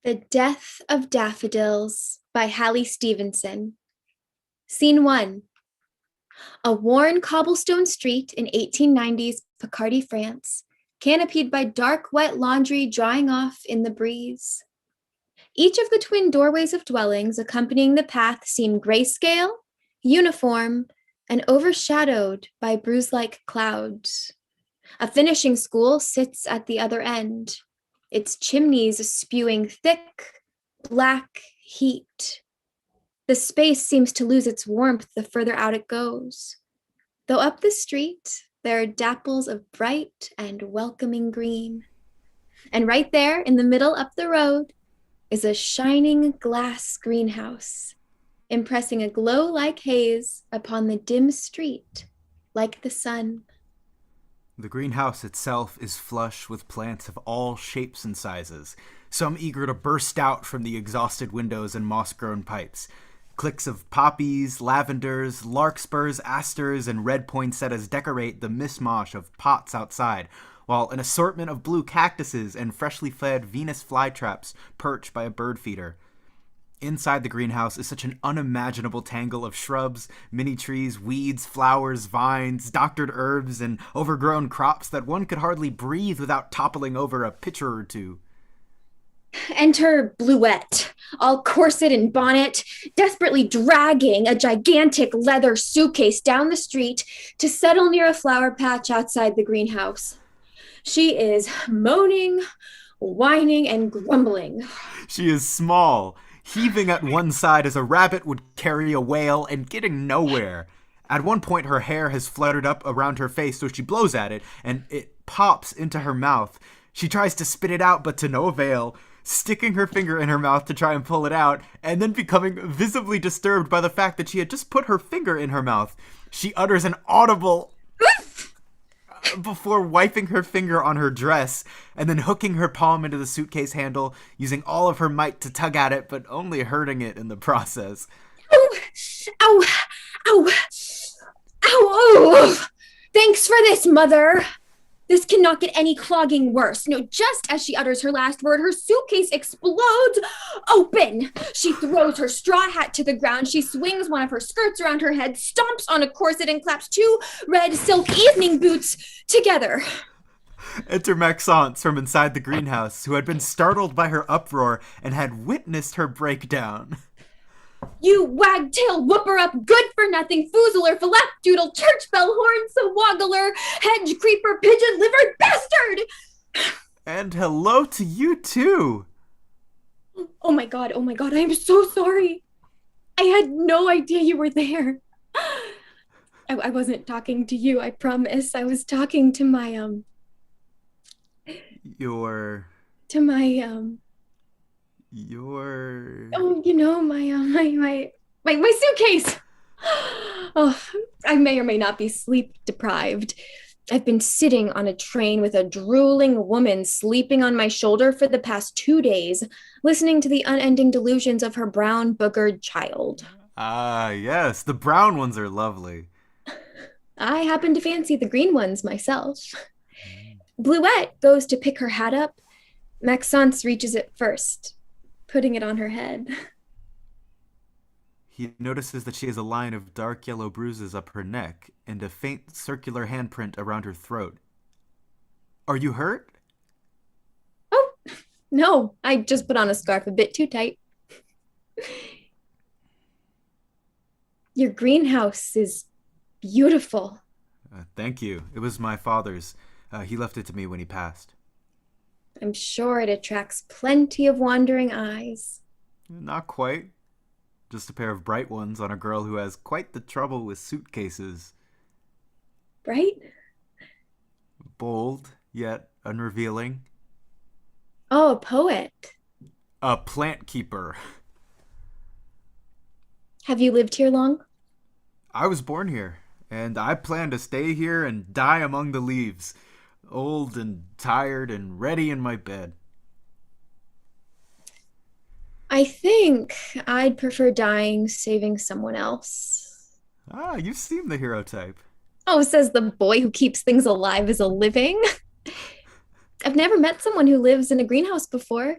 The Death of Daffodils by Hallie Stephenson. Scene 1. A worn cobblestone street in 1890s Picardy, France, canopied by dark, wet laundry drying off in the breeze. Each of the twin doorways of dwellings accompanying the path seem grayscale, uniform, and overshadowed by bruise-like clouds. A finishing school sits at the other end, its chimneys spewing thick, black heat. The space seems to lose its warmth the further out it goes, though up the street there are dapples of bright and welcoming green. And right there in the middle up the road is a shining glass greenhouse, impressing a glow-like haze upon the dim street, like the sun. The greenhouse itself is flush with plants of all shapes and sizes, some eager to burst out from the exhausted windows and moss-grown pipes. Cliques of poppies, lavenders, larkspurs, asters, and red poinsettias decorate the mishmash of pots outside, while an assortment of blue cactuses and freshly fed Venus flytraps perch by a bird feeder. Inside the greenhouse is such an unimaginable tangle of shrubs, mini trees, weeds, flowers, vines, doctored herbs, and overgrown crops that one could hardly breathe without toppling over a pitcher or two. Enter Bluette, all corset and bonnet, desperately dragging a gigantic leather suitcase down the street to settle near a flower patch outside the greenhouse. She is moaning, whining, and grumbling. She is small, heaving at one side as a rabbit would carry a whale and getting nowhere. At one point, her hair has fluttered up around her face, so she blows at it, and it pops into her mouth. She tries to spit it out, but to no avail, sticking her finger in her mouth to try and pull it out, and then becoming visibly disturbed by the fact that she had just put her finger in her mouth. She utters an audible before wiping her finger on her dress and then hooking her palm into the suitcase handle, using all of her might to tug at it, but only hurting it in the process. Ow! Ow! Ow! Ow! Oh! Thanks for this, Mother! This cannot get any clogging worse. No, just as she utters her last word, her suitcase explodes open. She throws her straw hat to the ground. She swings one of her skirts around her head, stomps on a corset, and claps two red silk evening boots together. Enter Maxence from inside the greenhouse, who had been startled by her uproar and had witnessed her breakdown. You wagtail, whooper-up, good-for-nothing, foozler, flapdoodle, church bell horn, sawoggler, hedge creeper, pigeon-livered bastard! And hello to you, too! Oh my god, I am so sorry. I had no idea you were there. I wasn't talking to you, I promise. I was talking to my, Your... Oh, you know, my suitcase! Oh, I may or may not be sleep deprived. I've been sitting on a train with a drooling woman sleeping on my shoulder for the past 2 days, listening to the unending delusions of her brown boogered child. Ah, yes, the brown ones are lovely. I happen to fancy the green ones myself. Bluette goes to pick her hat up. Maxence reaches it first, putting it on her head. He notices that she has a line of dark yellow bruises up her neck and a faint circular handprint around her throat. Are you hurt? Oh, no, I just put on a scarf a bit too tight. Your greenhouse is beautiful. Thank you. It was my father's. He left it to me when he passed. I'm sure it attracts plenty of wandering eyes. Not quite. Just a pair of bright ones on a girl who has quite the trouble with suitcases. Bright? Bold, yet unrevealing. Oh, a poet. A plant keeper. Have you lived here long? I was born here, and I plan to stay here and die among the leaves. Old and tired and ready in my bed. I think I'd prefer dying saving someone else. Ah, you seem the hero type. Oh, says the boy who keeps things alive as a living. I've never met someone who lives in a greenhouse before.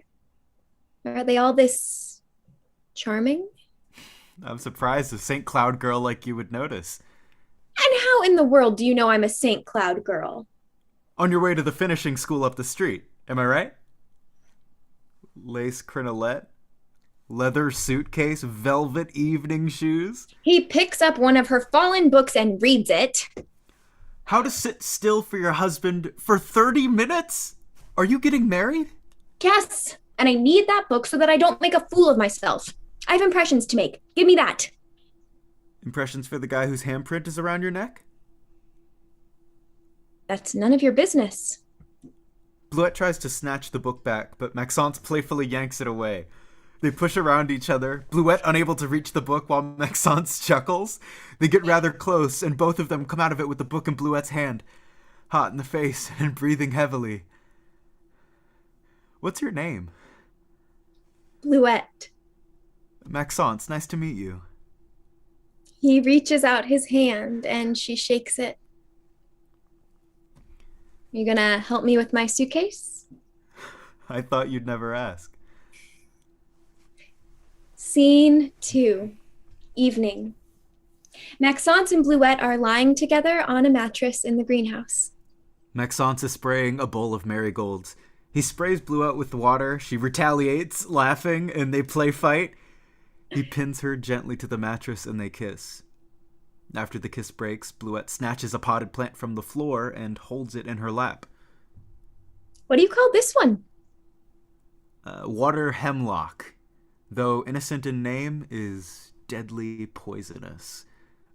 Are they all this charming? I'm surprised a St. Cloud girl like you would notice. And how in the world do you know I'm a St. Cloud girl? On your way to the finishing school up the street, am I right? Lace crinolet, leather suitcase, velvet evening shoes. He picks up one of her fallen books and reads it. How to sit still for your husband for 30 minutes? Are you getting married? Yes, and I need that book so that I don't make a fool of myself. I have impressions to make. Give me that. Impressions for the guy whose handprint is around your neck? That's none of your business. Bluette tries to snatch the book back, but Maxence playfully yanks it away. They push around each other, Bluette unable to reach the book while Maxence chuckles. They get rather close, and both of them come out of it with the book in Bluette's hand, hot in the face and breathing heavily. What's your name? Bluette. Maxence, nice to meet you. He reaches out his hand, and she shakes it. You gonna help me with my suitcase? I thought you'd never ask. Scene 2. Evening. Maxence and Bluette are lying together on a mattress in the greenhouse. Maxence is spraying a bowl of marigolds. He sprays Bluette with water. She retaliates, laughing, and they play fight. He pins her gently to the mattress and they kiss. After the kiss breaks, Bluette snatches a potted plant from the floor and holds it in her lap. What do you call this one? Water hemlock, though innocent in name, is deadly poisonous.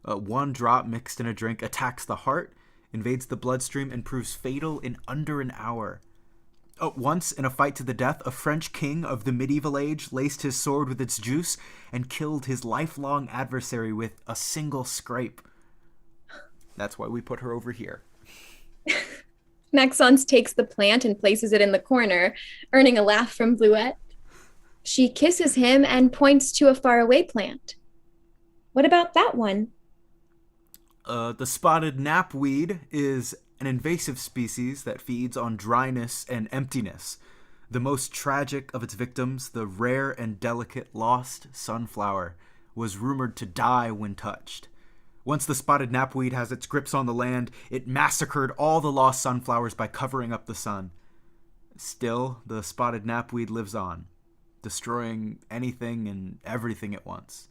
One drop mixed in a drink attacks the heart, invades the bloodstream, and proves fatal in under an hour. Once, in a fight to the death, a French king of the medieval age laced his sword with its juice and killed his lifelong adversary with a single scrape. That's why we put her over here. Maxence takes the plant and places it in the corner, earning a laugh from Bluette. She kisses him and points to a faraway plant. What about that one? The spotted knapweed is an invasive species that feeds on dryness and emptiness. The most tragic of its victims, the rare and delicate lost sunflower, was rumored to die when touched. Once the spotted knapweed has its grips on the land, it massacred all the lost sunflowers by covering up the sun. Still, the spotted knapweed lives on, destroying anything and everything at once.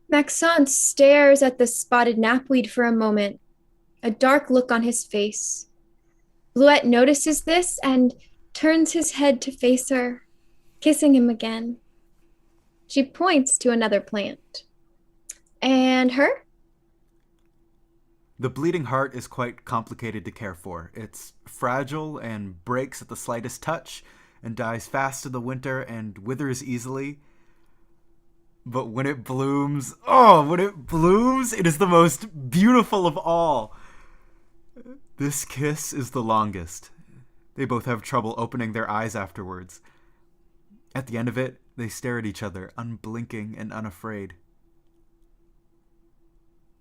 Maxence stares at the spotted knapweed for a moment, a dark look on his face. Bluette notices this and turns his head to face her, kissing him again. She points to another plant. And her? The bleeding heart is quite complicated to care for. It's fragile and breaks at the slightest touch and dies fast in the winter and withers easily. But when it blooms, it is the most beautiful of all. This kiss is the longest. They both have trouble opening their eyes afterwards. At the end of it, they stare at each other, unblinking and unafraid.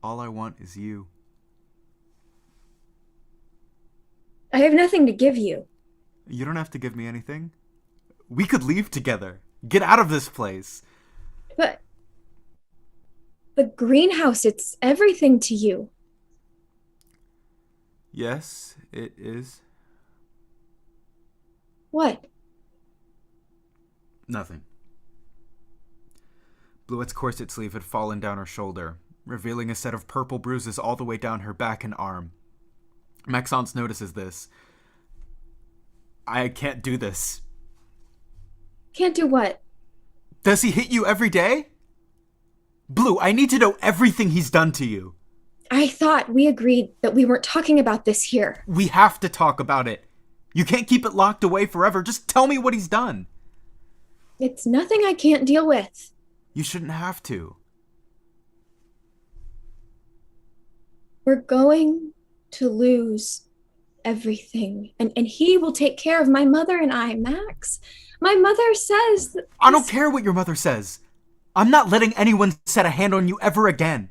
All I want is you. I have nothing to give you. You don't have to give me anything. We could leave together. Get out of this place. But the greenhouse, it's everything to you. Yes, it is. What? Nothing. Bluette's corset sleeve had fallen down her shoulder, revealing a set of purple bruises all the way down her back and arm. Maxence notices this. I can't do this. Can't do what? Does he hit you every day? Blue, I need to know everything he's done to you. I thought we agreed that we weren't talking about this here. We have to talk about it. You can't keep it locked away forever. Just tell me what he's done. It's nothing I can't deal with. You shouldn't have to. We're going to lose everything. And he will take care of my mother and I, Max. My mother says that... I don't care what your mother says. I'm not letting anyone set a hand on you ever again.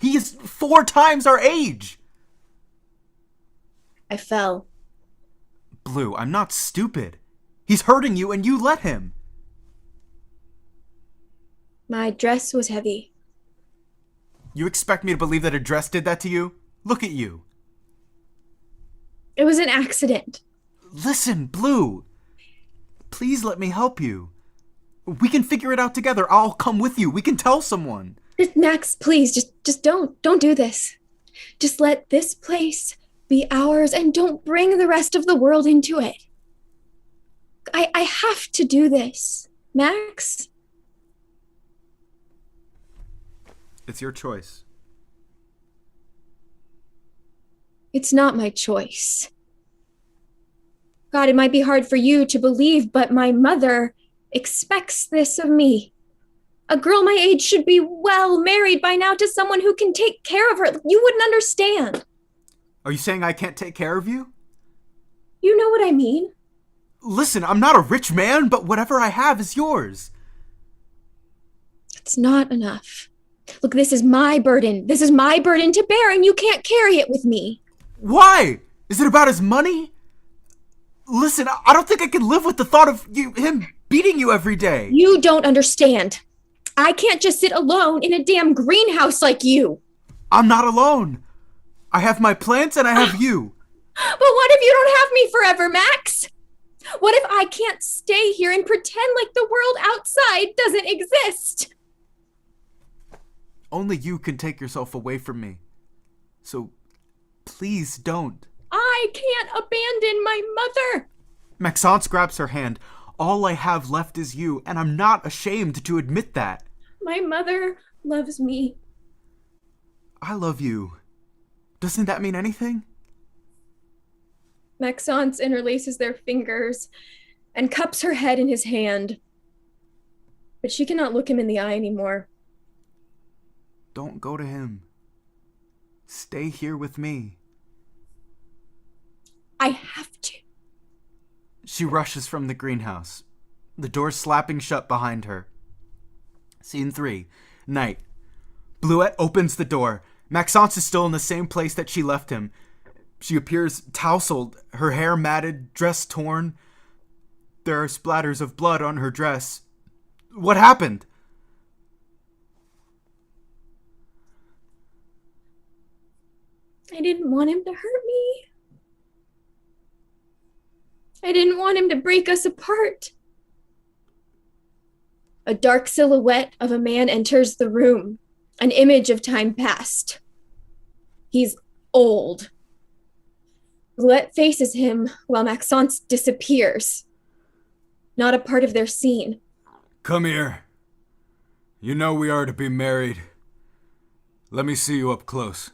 He is 4 times our age. I fell. Blue, I'm not stupid. He's hurting you and you let him. My dress was heavy. You expect me to believe that a dress did that to you? Look at you. It was an accident. Listen, Blue. Please let me help you. We can figure it out together. I'll come with you. We can tell someone. Max, please, just don't do this. Just let this place be ours and don't bring the rest of the world into it. I have to do this. Max? It's your choice. It's not my choice. God, it might be hard for you to believe, but my mother expects this of me. A girl my age should be well married by now to someone who can take care of her. You wouldn't understand. Are you saying I can't take care of you? You know what I mean. Listen, I'm not a rich man, but whatever I have is yours. It's not enough. Look, this is my burden. This is my burden to bear, and you can't carry it with me. Why? Is it about his money? Listen, I don't think I can live with the thought of him beating you every day. You don't understand. I can't just sit alone in a damn greenhouse like you. I'm not alone. I have my plants and I have you. But what if you don't have me forever, Max? What if I can't stay here and pretend like the world outside doesn't exist? Only you can take yourself away from me. So, please don't. I can't abandon my mother. Maxence grabs her hand. All I have left is you, and I'm not ashamed to admit that. My mother loves me. I love you. Doesn't that mean anything? Maxence interlaces their fingers and cups her head in his hand. But she cannot look him in the eye anymore. Don't go to him. Stay here with me. I have to. She rushes from the greenhouse, the door slapping shut behind her. Scene 3. Night. Bluette opens the door. Maxence is still in the same place that she left him. She appears tousled, her hair matted, dress torn. There are splatters of blood on her dress. What happened? I didn't want him to hurt me. I didn't want him to break us apart. A dark silhouette of a man enters the room, an image of time past. He's old. Bluette faces him while Maxence disappears. Not a part of their scene. Come here. You know we are to be married. Let me see you up close.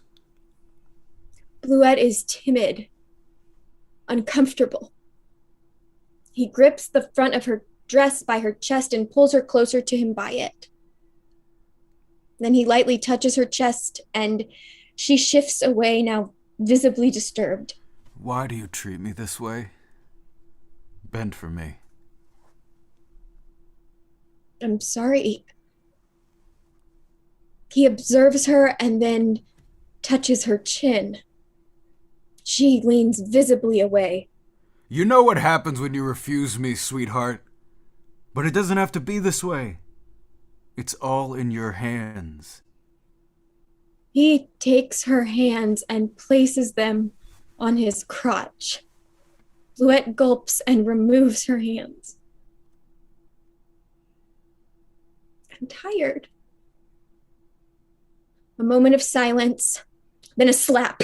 Bluette is timid, uncomfortable. He grips the front of her dress by her chest and pulls her closer to him by it. Then he lightly touches her chest, and she shifts away, now visibly disturbed. Why do you treat me this way? Bend for me. I'm sorry. He observes her and then touches her chin. She leans visibly away. You know what happens when you refuse me, sweetheart. But it doesn't have to be this way. It's all in your hands. He takes her hands and places them on his crotch. Bluette gulps and removes her hands. I'm tired. A moment of silence, then a slap.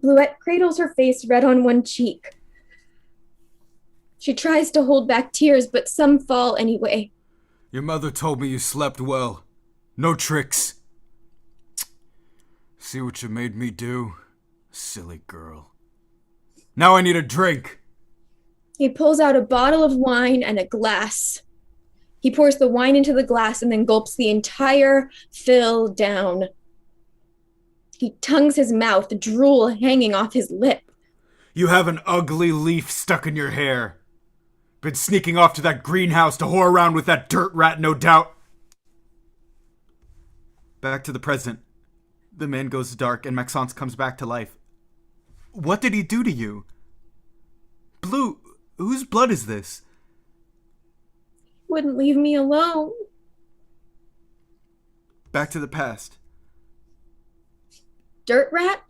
Bluette cradles her face, red on one cheek. She tries to hold back tears, but some fall anyway. Your mother told me you slept well. No tricks. See what you made me do? Silly girl. Now I need a drink. He pulls out a bottle of wine and a glass. He pours the wine into the glass and then gulps the entire fill down. He tongues his mouth, drool hanging off his lip. You have an ugly leaf stuck in your hair. Been sneaking off to that greenhouse to whore around with that dirt rat, no doubt. Back to the present. The man goes dark and Maxence comes back to life. What did he do to you? Blue, whose blood is this? Wouldn't leave me alone. Back to the past. Dirt rat?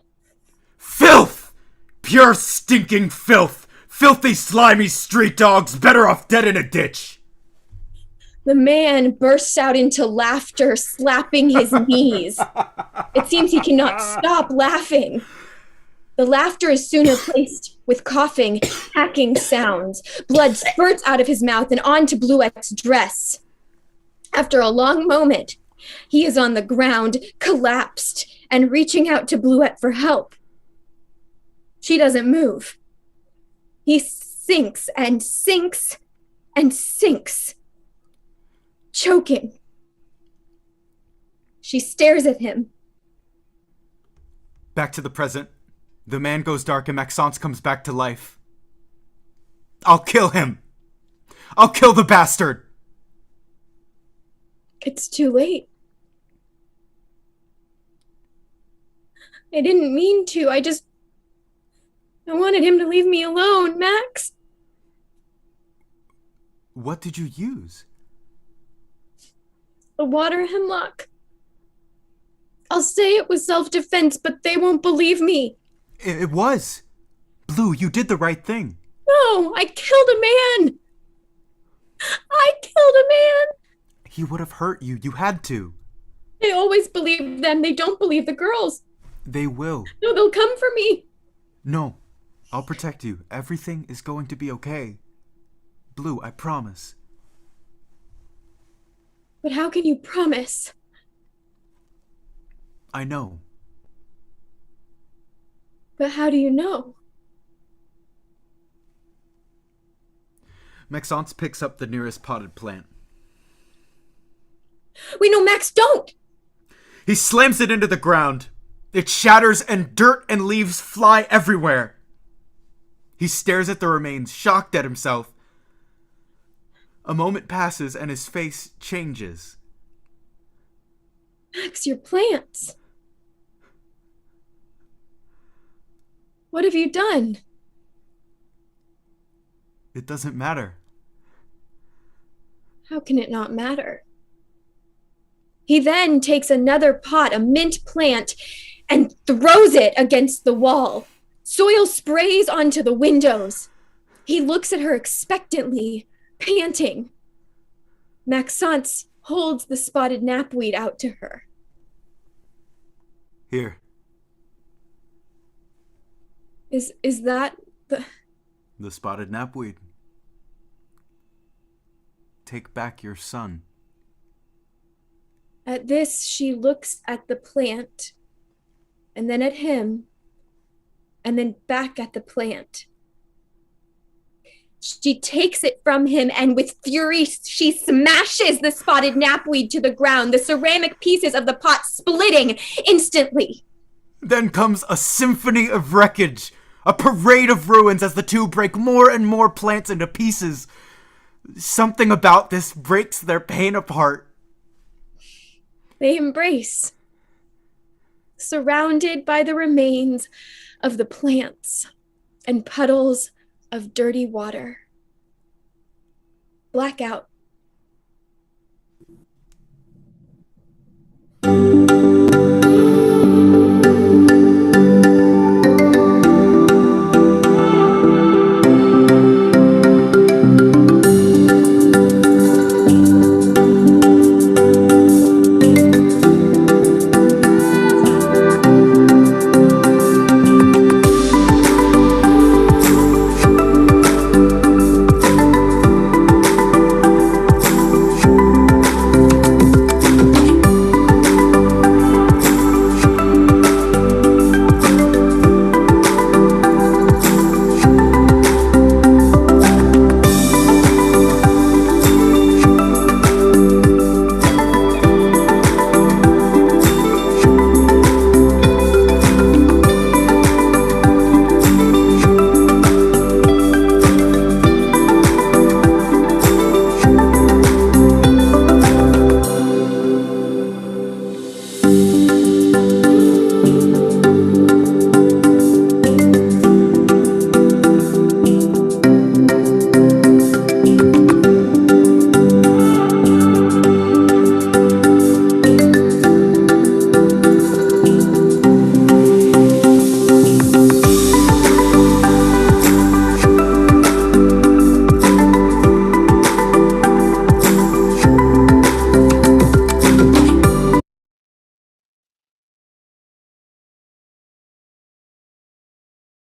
Filth! Pure stinking filth! Filthy, slimy street dogs, better off dead in a ditch! The man bursts out into laughter, slapping his knees. It seems he cannot stop laughing. The laughter is soon replaced with coughing, hacking sounds. Blood spurts out of his mouth and onto Bluette's dress. After a long moment, he is on the ground, collapsed, and reaching out to Bluette for help. She doesn't move. He sinks and sinks and sinks, choking. She stares at him. Back to the present. The man goes dark and Maxence comes back to life. I'll kill him. I'll kill the bastard. It's too late. I didn't mean to. I wanted him to leave me alone, Max. What did you use? The water hemlock. I'll say it was self-defense, but they won't believe me. It was. Blue, you did the right thing. No, I killed a man. I killed a man. He would have hurt you. You had to. They always believe them. They don't believe the girls. They will. No, they'll come for me. No, I'll protect you. Everything is going to be okay. Blue, I promise. But how can you promise? I know. But how do you know? Maxence picks up the nearest potted plant. Wait, no, Max, don't! He slams it into the ground. It shatters and dirt and leaves fly everywhere. He stares at the remains, shocked at himself. A moment passes and his face changes. Max, your plants. What have you done? It doesn't matter. How can it not matter? He then takes another pot, a mint plant, and throws it against the wall. Soil sprays onto the windows. He looks at her expectantly, panting. Maxence holds the spotted knapweed out to her. Here. Is that the spotted knapweed? Take back your son. At this, she looks at the plant, and then at him, and then back at the plant. She takes it from him, and with fury, she smashes the spotted knapweed to the ground, the ceramic pieces of the pot splitting instantly. Then comes a symphony of wreckage, a parade of ruins as the two break more and more plants into pieces. Something about this breaks their pain apart. They embrace, surrounded by the remains of the plants and puddles of dirty water. Blackout.